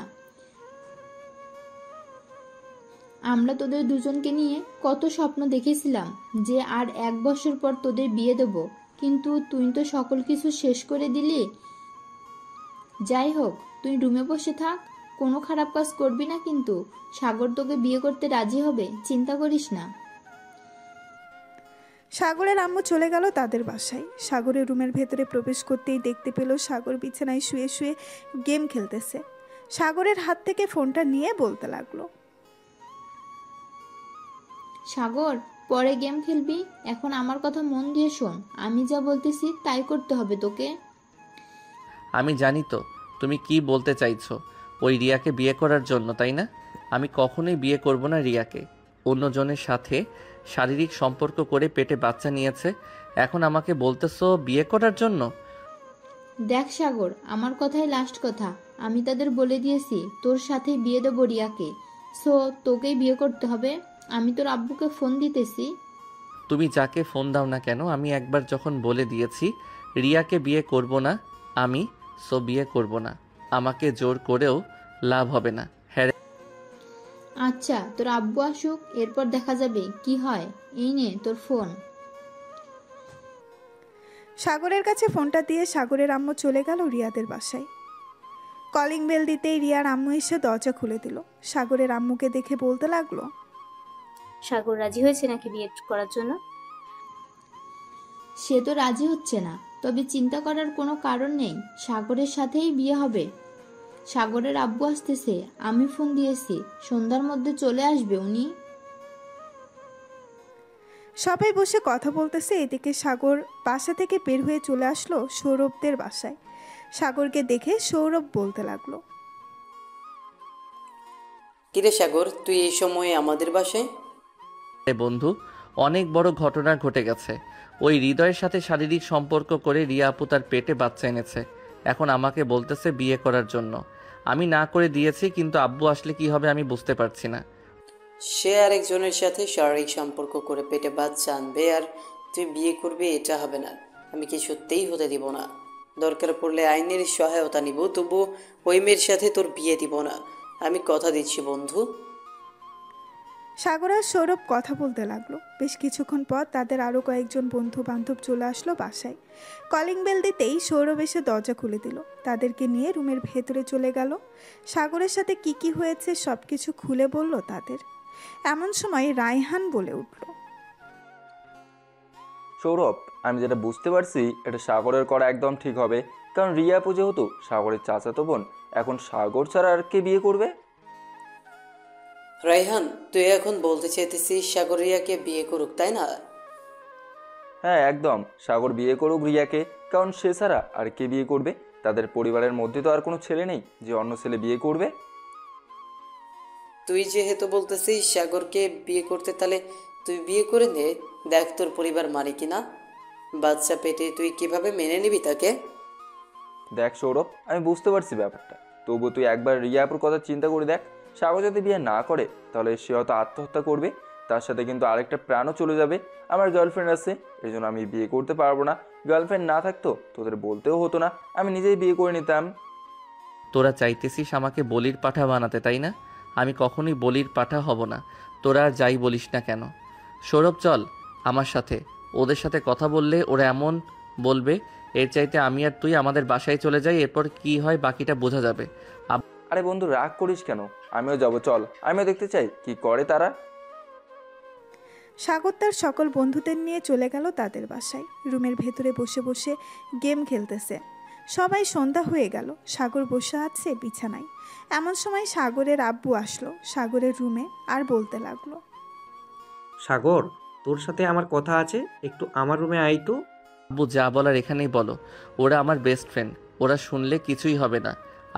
G: আমরা তোদের দুজনকে নিয়ে কত স্বপ্ন দেখেছিলাম যে আর 1 বছর পর তোদের বিয়ে দেব, কিন্তু তুই তো সকল কিছু শেষ করে দিলি। যাই হোক, তুই রুমে বসে থাক, কোনো খারাপ কাজ করবি না, কিন্তু সাগর তোকে বিয়ে করতে রাজি হবে, চিন্তা করিস না।
C: সাগরের আম্মু চলে গেল তাদের বাসায়। সাগরের রুমের ভেতরে প্রবেশ করতেই দেখতে পেল সাগর বিছানায় শুয়ে শুয়ে গেম খেলতেছে। সাগরের হাত থেকে ফোনটা নিয়ে বলতে লাগলো,
G: সাগর, পরে গেম খেলবি, এখন আমার কথা মন দিয়ে শোন। আমি যা বলতেছি তাই করতে হবে তোকে।
D: আমি জানি তো তুমি কি বলতে চাইছো, ওই রিয়াকে বিয়ে করার জন্য, তাই না? আমি কখনোই বিয়ে করব না রিয়াকে। অন্যজনের সাথে শারীরিক সম্পর্ক করে পেটে বাচ্চা নিয়েছে, এখন আমাকে বলতেছো বিয়ে করার জন্য?
G: দেখ সাগর, আমার কথাই লাস্ট কথা। আমি তাদের বলে দিয়েছি তোর সাথে বিয়ে দেবো রিয়াকে, সো তোকেই বিয়ে করতে হবে। আমি তোর আব্বুকে ফোন দিতেছি।
D: তুমি যাকে ফোন দাও না কেন, আমি একবার যখন বলে দিয়েছি রিয়াকে বিয়ে করব না আমি, সো বিয়ে করব না। আমাকে জোর করেও লাভ হবে না। হ্যাঁ,
G: আচ্ছা, তোর আব্বু আসুক, এরপর দেখা যাবে কি হয়। এই নে তোর ফোন।
C: সাগরের কাছে ফোনটা দিয়ে সাগরের আম্মু চলে গেল রিয়াদের বাসায়। কলিং বেল দিতেই রিয়ার আম্মু এসে দরজা খুলে দিল। সাগরের আম্মুকে দেখে বলতে লাগলো,
E: সাগর রাজি হয়েছে নাকি বিয়ে করার জন্য?
G: সে তো রাজি হচ্ছে না, তবে চিন্তা করার কোনো কারণ নেই, সাগরের সাথেই বিয়ে হবে। সাগরের আব্বু আসতেছে, আমি ফোন দিয়েছি, সন্ধ্যার মধ্যে চলে আসবে উনি।
C: সবাই বসে কথা বলতেছে, এদিকে সাগর বাসা থেকে বের হয়ে চলে আসলো সৌরভদের বাসায়। সাগরকে দেখে সৌরভ বলতে লাগলো,
F: কিরে সাগর, তুই এই সময়ে আমাদের বাসায়?
D: বন্ধু, অনেক বড় ঘটনা ঘটে গেছে। ওই হৃদয়ের সাথে শারীরিক সম্পর্ক করে রিয়া আপু তার পেটে বাচ্চা এনেছে, এখন আমাকে বলতেছে বিয়ে করার জন্য। আমি না করে দিয়েছি, কিন্তু আব্বু আসলে কি হবে আমি বুঝতে পারছি না।
F: সে আরেকজনের সাথে শারীরিক সম্পর্ক করে পেটে বাচ্চা আনবে আর তুই বিয়ে করবি, এটা হবে না। আমি কিছুতেই হতে দিব না। দরকার পড়লে আইনের সহায়তা নিব, তবু ওই মেয়ের সাথে তোর বিয়ে দিব না। আমি কথা দিচ্ছি বন্ধু।
C: সাগর আর সৌরভ কথা বলতে লাগলো। বেশ কিছুক্ষণ পর তাদের আরও কয়েকজন বন্ধু বান্ধব চলে আসলো বাসায়। কলিং বেল দিতেই সৌরভ এসে দরজা খুলে দিল। তাদেরকে নিয়ে রুমের ভেতরে চলে গেল। সাগরের সাথে কি কি হয়েছে সব কিছু খুলে বলল তাদের। এমন সময় রায়হান বলে উঠল,
P: সৌরভ, আমি যেটা বুঝতে পারছি এটা সাগরের করা একদম ঠিক হবে, কারণ রিয়া আপু যেহেতু সাগরের চাচাতো বোন, এখন সাগর ছাড়া আর কে বিয়ে করবে?
F: রায়হান, তুই এখন বলতে চাইতেছিস সাগর রিয়াকে বিয়ে করুক, তাই না?
P: হ্যাঁ একদম, সাগর বিয়ে করুক রিয়াকে, কারণ সে ছাড়া আর কে বিয়ে করবে? তাদের পরিবারের মধ্যে তো আর কোনো ছেলে নেই যে অন্য ছেলে বিয়ে করবে।
F: তুই যেহেতু বলতেছিস সাগরকে বিয়ে করতে, তাহলে তুই বিয়ে করে নে, দেখ তোর পরিবার মানে কিনা। বাচ্চা পেটে তুই কিভাবে মেনে নিবি তাকে?
P: দেখ সৌরভ, আমি বুঝতে পারছি ব্যাপারটা, তবু তুই একবার রিয়া আপুর কথা চিন্তা করে দেখ। সাগর যদি বিয়ে না করে তাহলে সে হয়তো আত্মহত্যা করবে, তার সাথে কিন্তু আরেকটা প্রাণও চলে যাবে। আমার গার্লফ্রেন্ড আছে, এই জন্য আমি বিয়ে করতে পারবো না। গার্লফ্রেন্ড না থাকতো তোদের বলতেও হতো না, আমি নিজেই বিয়ে করে নিতাম।
D: তোরা চাইতেছিস আমাকে বলির পাঠা বানাতে, তাই না? আমি কখনোই বলির পাঠা হব না, তোরা যাই বলিস না কেন। সৌরভ, চল আমার সাথে। ওদের সাথে কথা বললে ওরা এমন বলবে, এর চাইতে আমি আর তুই আমাদের বাসায় চলে যাই, এরপর কি হয় বাকিটা বোঝা যাবে।
P: আরে বন্ধু, রাগ করিস কেন? আমিও যাব, চল, আমিও দেখতে চাই কি করে তারা।
C: সাগর তার সকল বন্ধুদের নিয়ে চলে গেল তাদের বাসায়। রুমের ভেতরে বসে বসে গেম খেলতেছে। সবাই সন্ধ্যা হয়ে গেল। সাগর বসে আছে বিছানায়। এমন সময় সাগরের আব্বু আসলো সাগরের রুমে আর বলতে লাগলো,
I: সাগর, তোর সাথে আমার কথা আছে, একটু আমার রুমে আয় তো।
D: আব্বু যা বলার এখানেই বলো, ওরা আমার বেস্ট ফ্রেন্ড, ওরা শুনলে কিছুই হবে না।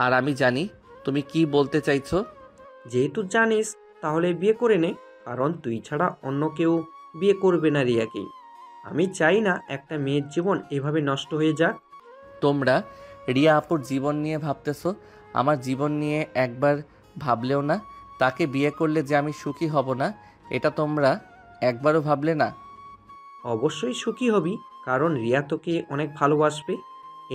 D: আর আমি জানি তুমি কি বলতে চাইছো।
I: যেহেতু জানিস তাহলে বিয়ে করে নে, কারণ তুই ছাড়া অন্য কেউ বিয়ে করবে না রিয়াকে। আমি চাই না একটা মেয়ের জীবন এভাবে নষ্ট হয়ে যাক।
D: তোমরা রিয়া আপুর জীবন নিয়ে ভাবতেছো, আমার জীবন নিয়ে একবার ভাবলেও না। তাকে বিয়ে করলে যে আমি সুখী হব না, এটা তোমরা একবারও ভাবলে না।
I: অবশ্যই সুখী হবি, কারণ রিয়া তোকে অনেক ভালোবাসবে।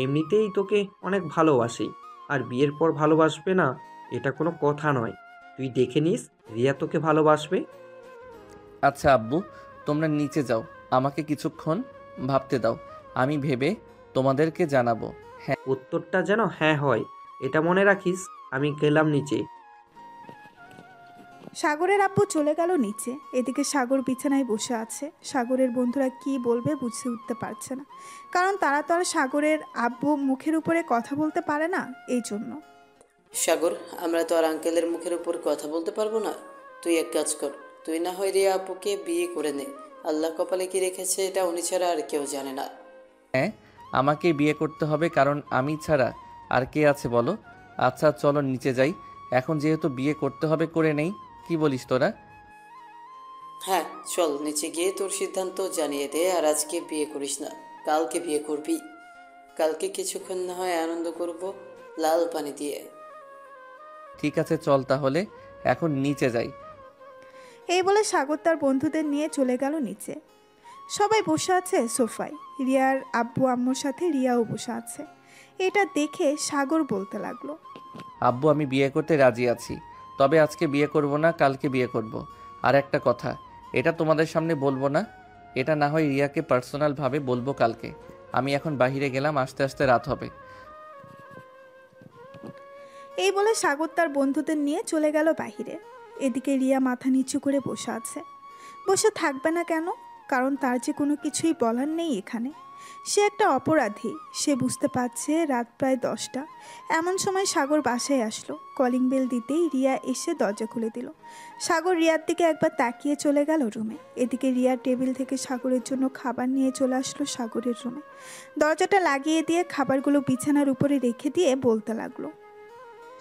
I: এমনিতেই তোকে অনেক ভালোবাসে, আর বিয়ের পর ভালোবাসবে না এটা কোনো কথা নয়। তুই দেখে নিস, রিয়া তোকে ভালোবাসবে।
D: আচ্ছা আব্বু, তোমরা নিচে যাও, আমাকে কিছুক্ষণ ভাবতে দাও, আমি ভেবে তোমাদেরকে জানাবো। হ্যাঁ,
I: উত্তরটা যেন হ্যাঁ হয়, এটা মনে রাখিস। আমি গেলাম নিচে।
C: সাগরের আব্বু চলে গেল নিচে। এদিকে সাগর বিছানায় বসে আছে। সাগরের বন্ধুরা কি বলবে বুঝে উঠতে পারছে না, কারণ তারা তো আর সাগরের আব্বু মুখের উপরে কথা বলতে পারে না, এই জন্য।
F: সাগর, আমরা তো আর আঙ্কেলের মুখের উপর কথা বলতে পারবো না। তুই এক কাজ কর, তুই না হয় রিয়া আপুকে বিয়ে করে নে। আল্লাহ কপালে কি রেখেছে এটা উনি ছাড়া আর কেউ জানে না।
D: হ্যাঁ, আমাকে বিয়ে করতে হবে, কারণ আমি ছাড়া আর কে আছে বলো? আচ্ছা চলো নিচে যাই, এখন যেহেতু বিয়ে করতে হবে করে নেই, কি বলিস তোরা?
F: হ্যাঁ চল, নিচে গিয়ে তোর সিদ্ধান্ত জানিয়ে দে। আর আজকে বিয়ে করিস না, কালকে বিয়ে করবি। কালকে কিছুক্ষণ না হয় আনন্দ করব লাল পানি দিয়ে।
D: ঠিক আছে চল তাহলে, এখন নিচে যাই।
C: এই বলে সাগর তার বন্ধুদের নিয়ে চলে গেল নিচে। সবাই বসে আছে সোফায়। রিয়ার আব্বু আম্মুর সাথে রিয়াও বসে আছে। এটা দেখে সাগর বলতে লাগলো,
D: আব্বু আমি বিয়ে করতে রাজি আছি, তবে আজকে বিয়ে করব না, কালকে বিয়ে করব। আর একটা কথা, এটা তোমাদের সামনে বলবো না, এটা না হয় রিয়াকে পার্সোনালভাবে বলবো কালকে। আমি এখন বাইরে গেলাম, আস্তে আস্তে রাত হবে।
C: এই বলে সাগর তার বন্ধুদের নিয়ে চলে গেল বাহিরে। এদিকে রিয়া মাথা নিচু করে বসে আছে। বসে থাকবে না কেন? কারণ তার যে কোনো কিছুই বলার নেই এখানে। সে একটা অপরাধী। সে বুঝতে পারছে রাত প্রায় 10টা। এমন সময় সাগর বাসায় আসলো। কলিং বেল দিতেই রিয়া এসে দরজা খুলে দিল। সাগর রিয়ার দিকে একবার তাকিয়ে চলে গেল রুমে। এদিকে রিয়া টেবিল থেকে সাগরের জন্য খাবার নিয়ে চলে আসলো সাগরের রুমে। দরজাটা লাগিয়ে দিয়ে খাবারগুলো বিছানার উপরে রেখে দিয়ে বলতে লাগলো,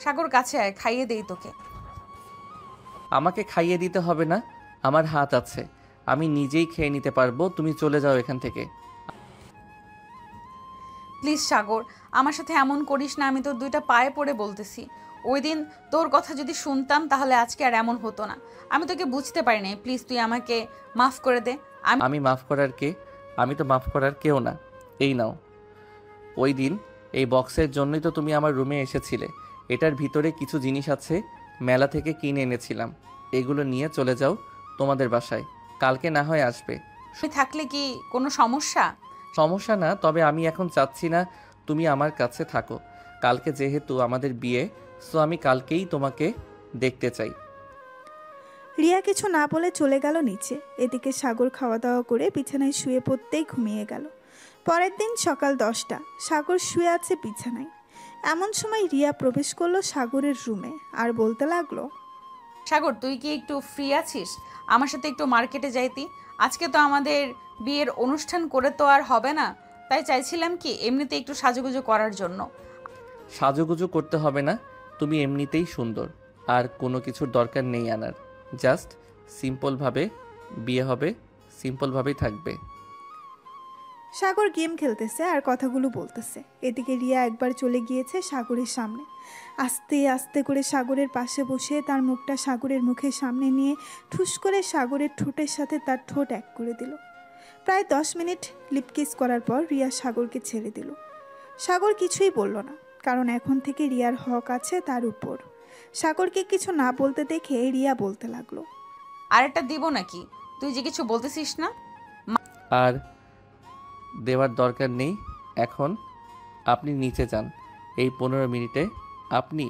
A: সাগর কাছে আয়, খাইয়ে দেই তোকে।
D: আমাকে খাইয়ে দিতে হবে না, আমার হাত আছে, আমি নিজেই খেয়ে নিতে পারবো। তুমি চলে যাও এখান থেকে।
A: প্লিজ সাগর, আমার সাথে এমন করিস না, আমি তোর দুইটা পায়ে পড়ে বলতেছি। ওই দিন তোর কথা যদি শুনতাম তাহলে আজকে আর এমন হতো না। আমি তোকে বুঝতে পারিনি, প্লিজ তুই আমাকে মাফ করে দে।
D: আমি মাফ করার কে? আমি তো মাফ করার কেউ না। এই নাও, ওই দিন এই বক্সের জন্যই তো তুমি আমার রুমে এসেছিলে। এটার ভিতরে কিছু জিনিস আছে, মেলা থেকে কিনে এনেছিলাম। এগুলো নিয়ে চলে যাও তোমাদের বাসায়, কালকে না হয় আসবে।
A: তুই থাকলে কি কোনো সমস্যা?
D: সমস্যা না, তবে আমি এখন চাচ্ছি না তুমি আমার কাছে থাকো। কালকে যেহেতু আমাদের বিয়ে, সো আমি কালকেই তোমাকে দেখতে চাই।
C: রিয়া কিছু না বলে চলে গেল নিচে। এদিকে সাগর খাওয়া দাওয়া করে বিছানায় শুয়ে পড়তেই ঘুমিয়ে গেল। পরের দিন সকাল 10টা। সাগর শুয়ে আছে বিছানায়। এমন সময় রিয়া প্রবেশ করলো সাগরের রুমে আর বলতে লাগলো,
A: সাগর তুই কি একটু ফ্রি আছিস? আমার সাথে একটু মার্কেটে যাইতি। আজকে তো আমাদের বিয়ের অনুষ্ঠান করে তো আর হবে না, তাই চাইছিলাম কি এমনিতে একটু সাজুগুজু করার জন্য।
D: সাজুগুজু করতে হবে না, তুমি এমনিতেই সুন্দর, আর কোনো কিছুর দরকার নেই আনার। জাস্ট সিম্পলভাবে বিয়ে হবে, সিম্পলভাবেই থাকবে।
C: সাগর গেম খেলতেছে আর কথাগুলো বলতেছে। এদিকে রিয়া একবার চলে গিয়েছে সাগরের সামনে। আস্তে আস্তে করে সাগরের পাশে বসে তার মুখটা সাগরের মুখের সামনে নিয়ে ঠুস করে সাগরের ঠোঁটের সাথে তার ঠোঁট এক করে দিল। প্রায় 10 মিনিট লিপকিস করার পর রিয়া সাগরকে ছেড়ে দিল। সাগর কিছুই বলল না, কারণ এখন থেকে রিয়ার হক আছে তার উপর। সাগরকে কিছু না বলতে দেখে রিয়া বলতে লাগলো,
A: আরেকটা দিব নাকি? তুই যে কিছু বলতেছিস না।
D: আর দেওয়ার দরকার নেই। এখন আপনি নিচে যান। এই 15 মিনিটে আপনি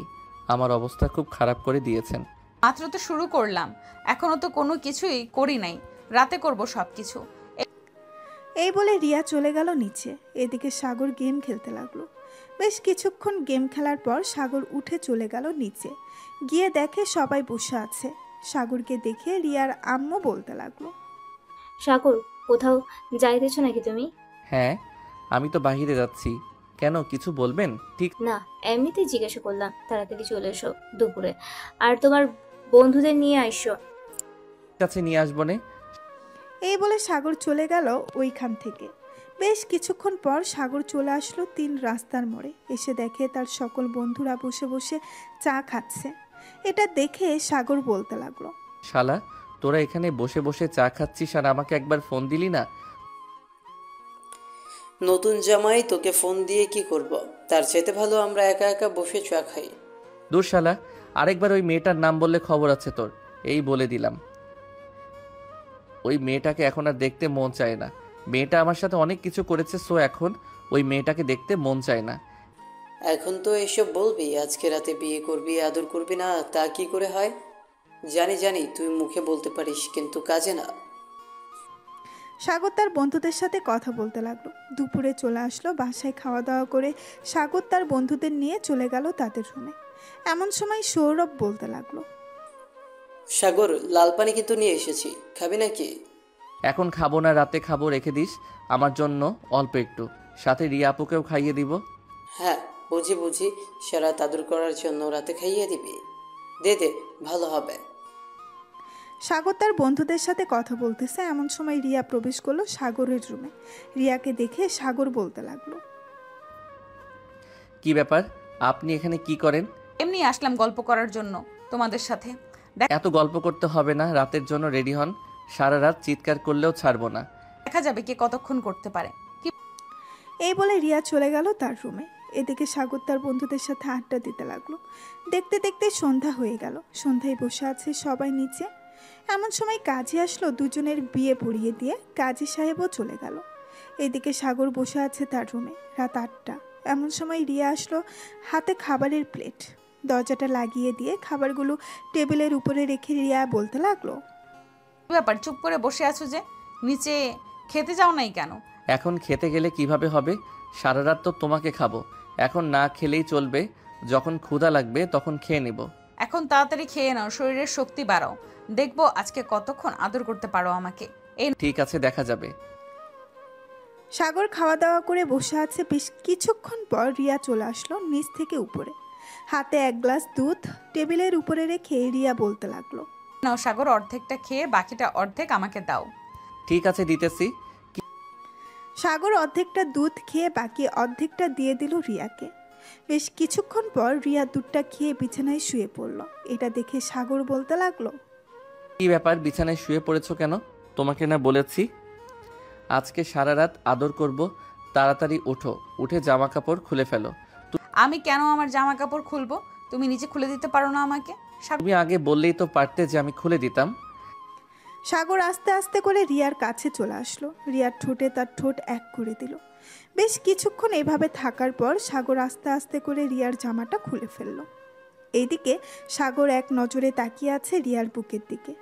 D: আমার অবস্থা খুব খারাপ করে দিয়েছেন।
A: মাত্র তো শুরু করলাম, এখনো তো কোনো কিছুই করি নাই। রাতে করব সব কিছু।
C: এই বলে রিয়া চলে গেল নিচে। এদিকে সাগর গেম খেলতে লাগলো। বেশ কিছুক্ষণ গেম খেলার পর সাগর উঠে চলে গেল নিচে। গিয়ে দেখে সবাই বসে আছে। সাগরকে দেখে রিয়ার আম্মু বলতে লাগলো,
E: সাগর, কোথাও যাইতেছো নাকি তুমি?
D: হ্যাঁ, আমি তো বাইরে যাচ্ছি। কেন, কিছু বলবেন? ঠিক
E: না, এমনিতেই জিজ্ঞাসা করলাম। তাড়াতাড়ি চলে এসো দুপুরে, আর তোমার বন্ধুদের নিয়ে আইসো।
D: কাছে নিয়ে আসবো নে।
C: এই বলে সাগর চলে গেল ওইখান থেকে। বেশ কিছুক্ষণ পর সাগর চলে আসলো 3 রাস্তার মোড়ে। এসে দেখে তার সকল বন্ধুরা বসে বসে চা খাচ্ছে। এটা দেখে সাগর বলতে লাগলো,
D: শালা, তোরা এখানে বসে বসে চা খাচ্ছিস আর আমাকে একবার ফোন দিলি না?
F: নতুন জামাই তোকে ফোন দিয়ে কি করব? তার চাইতে ভালো আমরা একা একা বসে চা খাই।
D: দূর শালা, আরেকবার ওই মেয়েটার নাম বললে খবর আছে তোর, এই বলে দিলাম। ওই মেয়েটাকে এখন আর দেখতে মন চায় না। মেয়েটা আমার সাথে অনেক কিছু করেছে, সো এখন ওই মেয়েটাকে দেখতে মন চায় না।
F: এখন তো এসব বলবি, আজকে রাতে বিয়ে করবি, আদর করবি না, তা কি করে হয়? জানি জানি তুই মুখে বলতে পারিস, কিন্তু কাজে না।
C: সাগর তার বন্ধুদের সাথে কথা বলতে লাগলো। দুপুরে চলে আসলো বাসায়, খাওয়া দাওয়া করে সাগর তার বন্ধুদের নিয়ে চলে গেল তাদের রুমে। এমন সময় সৌরভ বলতে লাগলো,
F: সাগর, লাল পানি কিন্তু নিয়ে এসেছি, খাবি নাকি?
D: এখন খাবো না, রাতে খাবো, রেখে দিস আমার জন্য অল্প একটু, সাথে রিয়া আপুকেও খাইয়ে দিব।
F: হ্যাঁ বুঝি বুঝি, সারা আদর করার জন্য রাতে খাইয়ে দিবি, দে দে, ভালো হবে।
C: সাগর তার বন্ধুদের সাথে কথা বলতেছে, এমন সময় রিয়া প্রবেশ করলো সাগরের রুমে। রিয়াকে দেখে সাগর বলতে লাগলো,
D: কি ব্যাপার, আপনি এখানে কি করেন?
A: এমনি আসলাম গল্প করার জন্য তোমাদের সাথে।
D: এত গল্প করতে হবে না, রাতের জন্য রেডি হন, সারা রাত চিৎকার করলেও ছাড়বো না।
A: দেখা যাবে কে কতক্ষণ করতে পারে।
C: এই বলে রিয়া চলে গেল তার রুমে। এদিকে সাগর তার বন্ধুদের সাথে আড্ডা দিতে লাগলো। দেখতে দেখতে সন্ধ্যা হয়ে গেল। সন্ধ্যায় বসে আছে সবাই নিচে। এমন সময় কাজী আসলো, দুজনের বিয়ে পড়িয়ে দিয়ে কাজী সাহেবও চলে গেল। এদিকে সাগর বসে আছে তার রুমে। রাত 8টা। এমন সময় রিয়া আসলো, হাতে খাবারের প্লেট। দরজাটা লাগিয়ে দিয়ে খাবারগুলো টেবিলের উপরে রেখে রিয়া বলতে লাগলো,
A: কি ব্যাপার, চুপ করে বসে আছো যে? নিচে খেতে যাও নাই কেন?
D: এখন খেতে গেলে কিভাবে হবে? সারা রাত তো তোমাকে খাবো, এখন না খেলেই চলবে, যখন ক্ষুধা লাগবে তখন খেয়ে নেব।
A: এখন তাড়াতাড়ি খেয়ে নাও, শরীরের শক্তি বাড়াও, দেখবো আজকে কতক্ষণ আদর করতে পারো আমাকে। এই
D: ঠিক আছে, দেখা যাবে।
C: সাগর খাওয়া দাওয়া করে বসে আছে। বেশ কিছুক্ষণ পর রিয়া চলে আসলো নিচ থেকে উপরে। হাতে এক গ্লাস দুধ টেবিলের উপরে রেখে রিয়া বলতে লাগলো,
A: নাও সাগর, অর্ধেকটা খেয়ে বাকিটা অর্ধেক আমাকে দাও।
D: ঠিক আছে, দিতেছি।
C: সাগর অর্ধেকটা দুধ খেয়ে বাকি অর্ধেকটা দিয়ে দিল রিয়াকে। বেশ কিছুক্ষণ পর রিয়া দুধটা খেয়ে বিছানায় শুয়ে পড়ল। এটা দেখে সাগর বলতে লাগলো,
D: কি ব্যাপার, বিছানায় শুয়ে পড়েছো কেন? তোমাকে না বলেছি আজকে সারা রাত আদর করব, তাড়াতাড়ি ওঠো, উঠে জামা কাপড় খুলে ফেলো।
A: আমি কেন আমার জামা কাপড় খুলবো? তুমি নিচে খুলে দিতে পারো না আমাকে?
D: তুমি আগে বললেই তো পারতে যে আমি খুলে দিতাম।
C: সাগর আস্তে আস্তে করে রিয়ার কাছে চলে আসলো। রিয়ার ঠোঁটে তার ঠোঁট এক করে দিল। বেশ কিছুক্ষণ এভাবে থাকার পর সাগর আস্তে আস্তে করে রিয়ার জামাটা খুলে ফেলল। এইদিকে সাগর এক নজরে তাকিয়ে আছে রিয়ার বুকের দিকে।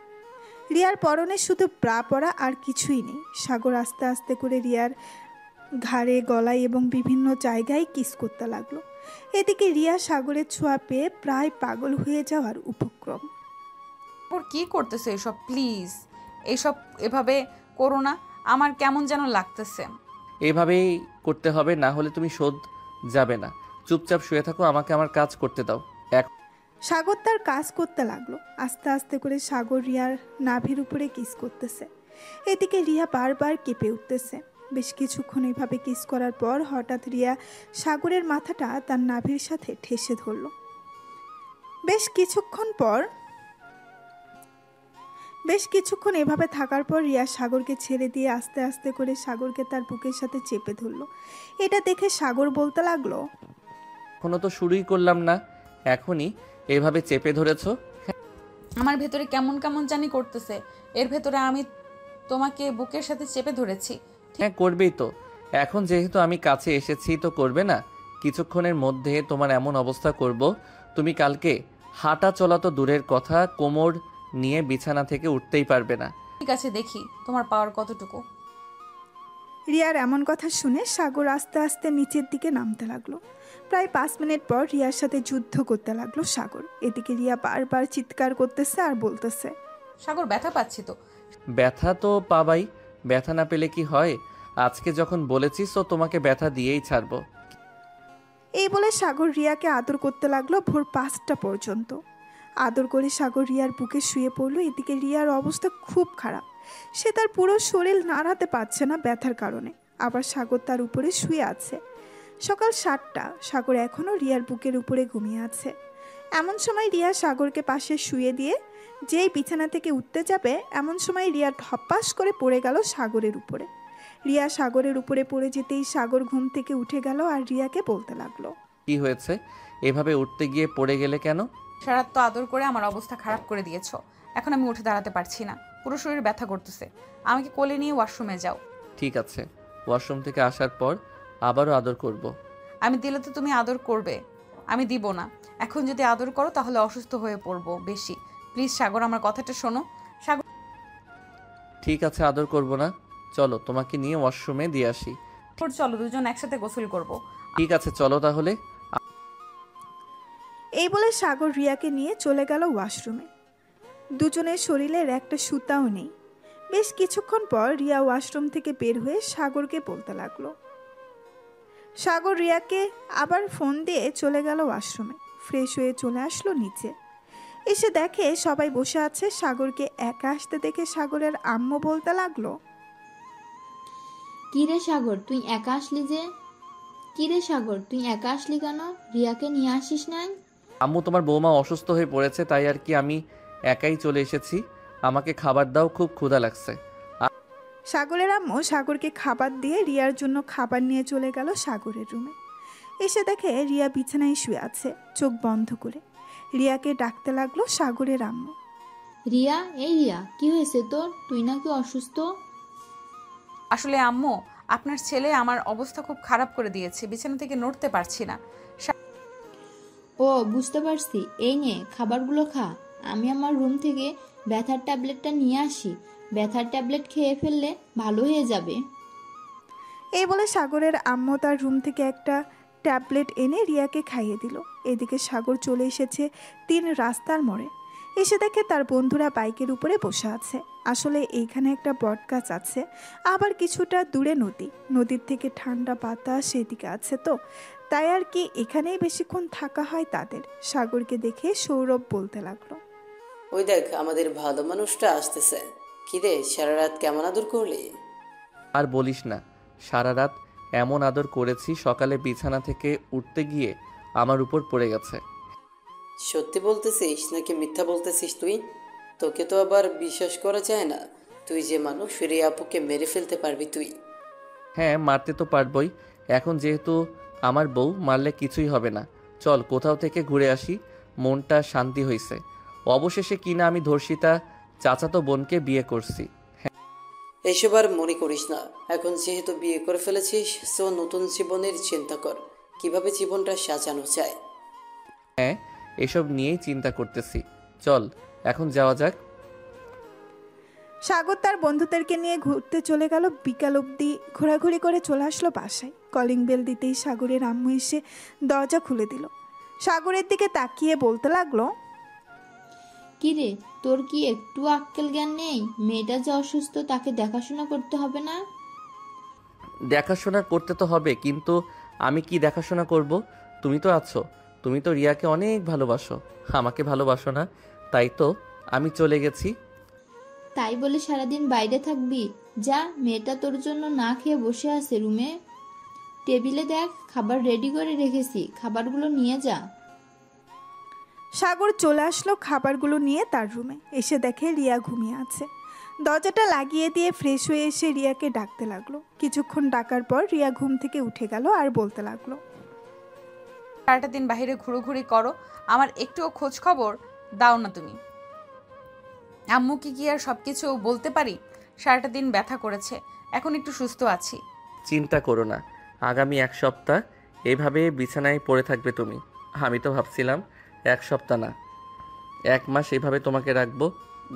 C: রিয়ার পরনে শুধু ব্রা পরা, আর কিছুই নেই। সাগর আস্তে আস্তে করে রিয়ার ঘাড়ে, গলায় এবং বিভিন্ন জায়গায় কিস করতে লাগলো। এদিকে রিয়া সাগরের ছোঁয়া পেয়ে প্রায় পাগল হয়ে যাওয়ার উপক্রম।
A: কি করতেছে এসব? প্লিজ এইসব এভাবে করো না, আমার কেমন যেন লাগতেছে।
D: এভাবেই করতে হবে, না হলে তুমি শোধ যাবে না। চুপচাপ শুয়ে থাকো, আমাকে আমার কাজ করতে দাও।
C: সাগর তার কাজ করতে লাগলো। আস্তে আস্তে করে সাগর রিয়ার নাভির উপরে কিস করতেছে। এদিকে রিয়া বারবার কেঁপে উঠতেছে। বেশ কিছুক্ষণ এইভাবে কিস করার পর হঠাৎ রিয়া সাগরের মাথাটা তার নাভির সাথে ঠেসে ধরল। বেশ কিছুক্ষণ এভাবে থাকার পর রিয়া সাগরকে ছেড়ে দিয়ে আস্তে আস্তে করে সাগরকে তার বুকের সাথে চেপে ধরলো। এটা দেখে সাগর বলতে লাগলো,
D: এখনো তো শুরুই করলাম না, এখনই এভাবে চেপে ধরেছো?
A: আমার ভেতরে কেমন কেমন জানি করতেছে। এর ভেতরে আমি তোমাকে বুকের সাথে চেপে ধরেছি।
D: হ্যাঁ, করবেই তো। এখন যেহেতু আমি কাছে এসেছি তো করবে না? কিছুক্ষণের মধ্যে তোমার এমন অবস্থা করব, তুমি কালকে হাঁটা চলা তো দূরের কথা, কোমর নিয়ে বিছানা থেকে উঠতেই পারবে না।
A: ঠিক আছে, দেখি তোমার পাওয়ার কতটুকু।
C: রিয়ার এমন কথা শুনে সাগর আস্তে আস্তে নিচের দিকে নামতে লাগলো। প্রায় 5 মিনিট পর রিয়ার সাথে যুদ্ধ করতে লাগলো সাগর। এদিকে রিয়া বারবার চিৎকার করতেছে আর বলতেছে,
A: সাগর ব্যথা পাচ্ছি তো।
D: ব্যথা তো পাবাই, ব্যথা না পেলে কি হয়? আজকে যখন বলেছিস তো তোমাকে ব্যথা দিয়েই ছাড়বো।
C: এই বলে সাগর রিয়াকে আদর করতে লাগলো ভোর 5টা পর্যন্ত। আদর করে সাগর রিয়ার বুকে শুয়ে পড়লো। এদিকে রিয়ার অবস্থা খুব খারাপ। সে তার পুরো শরীর নাড়াতে পারছে না ব্যথার কারণে। আবার সাগর তার উপরে শুয়ে আছে। সকাল 7টা। সাগর এখনও রিয়ার বুকের উপরে ঘুমিয়ে আছে। এমন সময় রিয়া সাগরকে পাশে শুয়ে দিয়ে যেই বিছানা থেকে উঠতে যাবে, এমন সময় রিয়া ধপাস করে পড়ে গেল সাগরের উপরে। রিয়া সাগরের উপরে পড়ে যেতেই সাগর ঘুম থেকে উঠে গেল আর রিয়াকে বলতে লাগলো,
D: কি হয়েছে? এভাবে উঠতে গিয়ে পড়ে গেলে কেন?
A: সারাত তো আদর করে আমার অবস্থা খারাপ করে দিয়েছো। এখন আমি উঠে দাঁড়াতে পারছি না, পুরো শরীর ব্যথা করতেছে। আমাকে কোলে নিয়ে ওয়াশরুমে যাও।
D: ঠিক আছে, ওয়াশরুম থেকে আসার পর আবারও আদর করব।
A: আমি দিলে তো তুমি আদর করবে, আমি দিব না। এখন যদি আদর করো তাহলে অসুস্থ হয়ে পড়বো বেশি। প্লিজ সাগর, আমার কথাটা শোনো। সাগর,
D: ঠিক আছে, আদর করব না। চলো তোমাকে নিয়ে ওয়াশরুমে দিয়ে আসি।
A: চলো দুজন একসাথে গোসল করব।
D: ঠিক আছে, চলো তাহলে।
C: এই বলে সাগর রিয়াকে নিয়ে চলে গেল ওয়াশরুমে। দুজনের শরীরের একটা সুতাও নেই। বেশ কিছুক্ষণ পর রিয়া ওয়াশরুম থেকে বের হয়ে সাগরকে বলতে লাগলো। সাগর রিয়াকে আবার ফোন দিয়ে চলে গেল ওয়াশরুমে। ফ্রেশ হয়ে চলে আসলো নিচে। এসে দেখে সবাই বসে আছে। সাগরকে একা আসতে দেখে সাগরের আম্মু বলতে লাগলো,
G: কিরে সাগর তুই একা আসলি যে? কিরে সাগর তুই একা আসলি কেন? রিয়াকে নিয়ে আসিস নাই?
D: আম্মু, তোমার বৌমা অসুস্থ হয়ে পড়েছে, তাই আর কি আমি একাই চলে এসেছি। আমাকে খাবার দাও, খুব ক্ষুধা লাগছে।
C: সাগরের আম্মু সাগরকে খাবার দিয়ে রিয়ার জন্য খাবার নিয়ে চলে গেল সাগরের রুমে। এসে দেখে রিয়া বিছানায় শুয়ে আছে চোখ বন্ধ করে। রিয়াকে ডাকতে লাগলো সাগরের আম্মু।
G: রিয়া, এই রিয়া, কি হয়েছে তোর? তুই নাকি অসুস্থ?
A: আসলে আম্মু, আপনার ছেলে আমার অবস্থা খুব খারাপ করে দিয়েছে, বিছানা থেকে নড়তে পারছি না।
G: ও বুঝতে পারছি, এই নে খাবারগুলো খা। আমি আমার রুম থেকে ব্যথার ট্যাবলেটটা নিয়ে আসি। ব্যথার ট্যাবলেট খেয়ে ফেললে ভালো হয়ে যাবে।
C: এই বলে সাগরের আম্মু তার রুম থেকে একটা ট্যাবলেট এনে রিয়াকে খাইয়ে দিল। এদিকে সাগর চলে এসেছে 3 রাস্তার মোড়ে। এসে দেখে তার বন্ধুরা বাইকের উপরে বসে আছে। আসলে এইখানে একটা বটগাছ আছে, আবার কিছুটা দূরে নদী। নদীর থেকে ঠান্ডা বাতাস সেদিকে আছে, তো তাই আর কি এখানেই বেশিক্ষণ থাকা হয় তাদের। সাগরকে দেখে সৌরভ বলতে লাগলো,
F: ওই দেখ আমাদের ভালো মানুষটা আসতেছে। কিরে, সারা রাত কেমন আদর করলি?
D: আর বলিস না, সারা রাত এমন আদর করেছি, সকালে বিছানা থেকে উঠতে গিয়ে আমার উপর পড়ে গেছে।
F: সত্যি বলতেছিস নাকি মিথ্যা বলতেছিস তুই? তোকে তো আবার বিশ্বাস করা যায় না। তুই যে মানুষ, রিয়া আপুকে মেরে ফেলতে পারবি তুই?
D: হ্যাঁ, মারতে তো পারবই। এখন যেহেতু আমার বউ, মারলে কিছুই হবে না। চল কোথাও থেকে ঘুরে আসি, মনটা শান্তি হয়েছে। অবশেষে কিনা আমি ধর্ষিতা চাচাতো বোনকে বিয়ে করছি।
F: এইসব আর মনে করিস না। এখন যেহেতু বিয়ে করে ফেলেছিস, সো নতুন জীবনের চিন্তা কর, কিভাবে জীবনটা সাজানো যায়।
D: হ্যাঁ, এসব নিয়েই চিন্তা করতেছি। চল এখন যাওয়া যাক।
C: সাগর তার বন্ধুদেরকে নিয়ে ঘুরতে চলে গেল। বিকাল অবধি ঘোরাঘুরি করে চলে আসলো বাসায়। কলিং বেল দিতেই সাগরের আম্মু এসে দরজা খুলে দিল। সাগরের দিকে তাকিয়ে বলতে লাগলো,
G: কিরে, তোর কি একটু আক্কেল জ্ঞান নেই? মেয়েটা যে অসুস্থ, তাকে দেখাশোনা করতে হবে না?
D: দেখাশোনা করতে তো হবে, কিন্তু আমি কি দেখাশোনা করব? তুমি তো আছো, তুমি তো রিয়াকে অনেক ভালোবাসো, আমাকে ভালোবাসো না, তাই তো আমি চলে গেছি।
G: তাই বলে সারাদিন বাইরে থাকবি? যা, মেয়েটা তোর জন্য না খেয়ে বসে আছে রুমে। টেবিলে দেখ, খাবার রেডি করে রেখেছি, খাবারগুলো নিয়ে যা।
C: সাগর চলে আসলো খাবারগুলো নিয়ে তার রুমে। এসে দেখে রিয়া ঘুমিয়ে আছে। দরজাটা লাগিয়ে দিয়ে ফ্রেশ হয়ে এসে রিয়াকে ডাকতে লাগলো। কিছুক্ষণ ডাকার পর রিয়া ঘুম থেকে উঠে গেল আর বলতে লাগলো,
A: সারাটা দিন বাইরে ঘুরোঘুরি করো, আমার একটুও খোঁজ খবর দাও না তুমি। আম্মুকে কি আর সবকিছু বলতে পারি? সারাটা দিন ব্যথা করেছে, এখন একটু সুস্থ আছি।
D: চিন্তা করো না, আগামী 1 সপ্তাহ এইভাবে বিছানায় পড়ে থাকবে তুমি। আমি তো ভাবছিলাম 1 সপ্তাহ না, 1 মাস এইভাবে তোমাকে রাখবো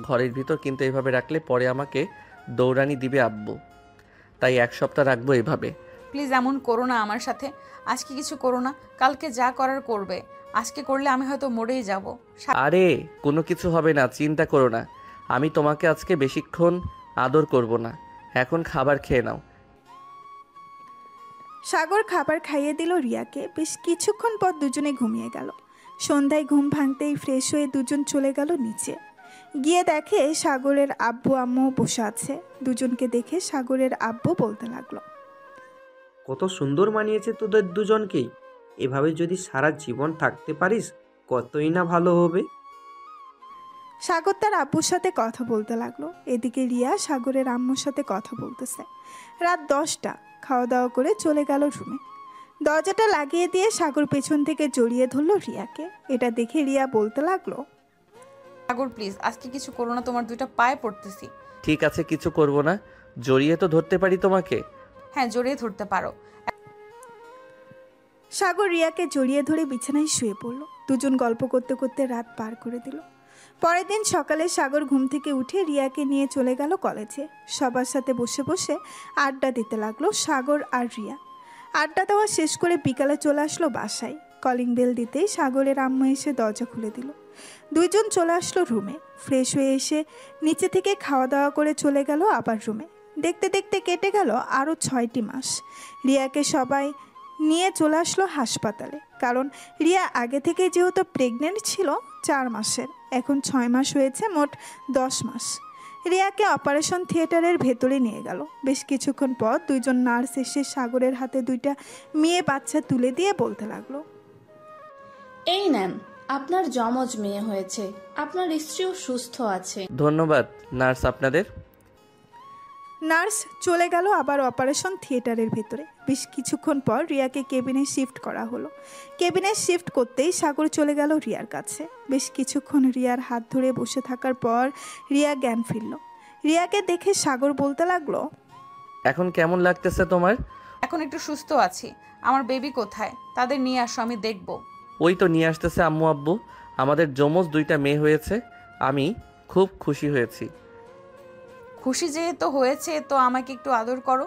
D: ঘরের ভিতর, কিন্তু এইভাবে রাখলে পরে আমাকে দৌড়ানি দিবে আব্বু, তাই 1 সপ্তাহ রাখবো এইভাবে।
A: প্লিজ এমন করো না আমার সাথে। আজকে কিছু করো না, কালকে যা করার করবে। আজকে করলে আমি হয়তো মরেই যাব।
D: আরে কোনো কিছু হবে না, চিন্তা করো না। আমি তোমাকে আজকে বেশিক্ষণ আদর করব না, এখন খাবার খেয়ে নাও।
C: সাগর খাবার খাইয়ে দিল রিয়াকে। বেশ কিছুক্ষণ পর দুজনে ঘুমিয়ে গেল। সন্ধ্যায় ঘুম ভাঙতেই ফ্রেশ হয়ে দুজন চলে গেল নিচে। গিয়ে দেখে সাগরের আব্বু আম্মু বসে আছে। দুজনকে দেখে সাগরের আব্বু বলতে লাগলো,
I: কত সুন্দর মানিয়েছে তোদের দুজনকেই। এভাবে যদি সারা জীবন থাকতে পারিস, কতই না ভালো হবে।
C: সাগর তার আব্বুর সাথে কথা বলতে লাগলো। এদিকে রিয়া সাগরের আম্মুর সাথে কথা বলতেছে। রাত 10টা। খাওয়া দাওয়া করে চলে গেল রুমে। দরজাটা লাগিয়ে দিয়ে সাগর পেছন থেকে জড়িয়ে ধরলো রিয়াকে। এটা দেখে রিয়া বলতে লাগলো,
A: সাগর প্লিজ আজকে কিছু করো না, তোমার দুইটা পায়ে পড়তেছি।
D: ঠিক আছে, কিছু করব না, জড়িয়ে তো ধরতে পারি তোমাকে।
A: হ্যাঁ, জড়িয়ে ধরতে পারো।
C: সাগর রিয়াকে জড়িয়ে ধরে বিছানায় শুয়ে পড়ল। দুজন গল্প করতে করতে রাত পার করে দিল। পরের দিন সকালে সাগর ঘুম থেকে উঠে রিয়াকে নিয়ে চলে গেল কলেজে। সবার সাথে বসে বসে আড্ডা দিতে লাগলো সাগর আর রিয়া। আড্ডা দেওয়া শেষ করে বিকালে চলে আসলো বাসায়। কলিং বেল দিতেই সাগরের আম্মু এসে দরজা খুলে দিল। দুইজন চলে আসলো রুমে। ফ্রেশ হয়ে এসে নিচে থেকে খাওয়া দাওয়া করে চলে গেল আবার রুমে। দেখতে দেখতে কেটে গেল আরও 6টি মাস। রিয়াকে সবাই নিয়ে চলে আসলো হাসপাতালে, কারণ রিয়া আগে থেকে যেহেতু প্রেগনেন্ট ছিল 4 মাসের, এখন 6 মাস হয়েছে, মোট 10 মাস। রিয়াকে অপারেশন থিয়েটারের ভেতরে নিয়ে গেল। বেশ কিছুক্ষণ পর দুইজন নার্স এসে সাগরের হাতে 2টা মেয়ে বাচ্চা তুলে দিয়ে বলতে লাগলো,
Q: এই নেন, আপনার যমজ মেয়ে হয়েছে, আপনার স্ত্রীও সুস্থ আছে।
D: ধন্যবাদ নার্স আপনাদের।
C: নার্স চলে গেল আবার অপারেশন থিয়েটারের ভেতরে। বেশ কিছুক্ষণ পর রিয়াকে কেবিনে শিফট করা হলো। কেবিনে শিফট করতেই সাগর চলে গেল রিয়ার কাছে। বেশ কিছুক্ষণ রিয়ার হাত ধরে বসে থাকার পর রিয়া জ্ঞান ফিরল। রিয়াকে দেখে সাগর বলতে লাগলো,
D: এখন কেমন লাগতেছে তোমার?
A: এখন একটু সুস্থ আছি। আমার বেবি কোথায়? তাদের নিয়ে আসো, আমি দেখব।
D: ওই তো নিয়ে আসতেছে আম্মু আব্বু। আমাদের যমজ 2টা মেয়ে হয়েছে, আমি খুব খুশি হয়েছি।
A: খুশি যেহেতু হয়েছে তো আমাকে একটু আদর করো।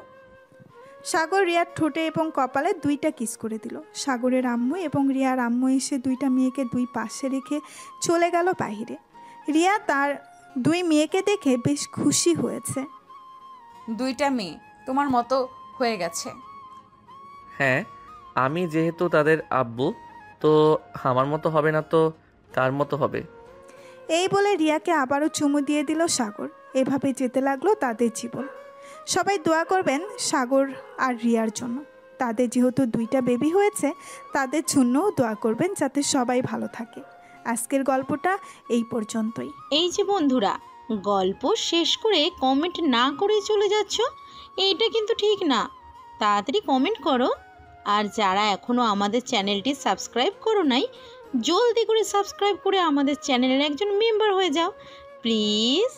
C: সাগর রিয়ার ঠোঁটে এবং কপালে 2টা কিস করে দিল। সাগরের আম্মু এবং রিয়ার আম্মু এসে 2টা মেয়েকে 2 পাশে রেখে চলে গেল বাইরে। রিয়া তার 2 মেয়েকে দেখে বেশ খুশি হয়েছে।
A: 2টা মেয়ে তোমার মতো হয়ে গেছে।
D: হ্যাঁ, আমি যেহেতু তাদের আব্বু, তো আমার মতো হবে না তো কার মতো হবে?
C: এই বলে রিয়াকে আবারও চুমু দিয়ে দিল সাগর। এভাবে যেতে লাগলো তাদের জীবন। সবাই দোয়া করবেন সাগর আর রিয়ার জন্য। তাদের যেহেতু 2টা বেবি হয়েছে, তাদের জন্যও দোয়া করবেন যাতে সবাই ভালো থাকে। আজকের গল্পটা এই পর্যন্তই।
R: এই যে বন্ধুরা, গল্প শেষ করে কমেন্ট না করে চলে যাচ্ছ, এইটা কিন্তু ঠিক না। তাড়াতাড়ি কমেন্ট করো। আর যারা এখনও আমাদের চ্যানেলটি সাবস্ক্রাইব করো নাই, জলদি করে সাবস্ক্রাইব করে আমাদের চ্যানেলের একজন মেম্বার হয়ে যাও প্লিজ।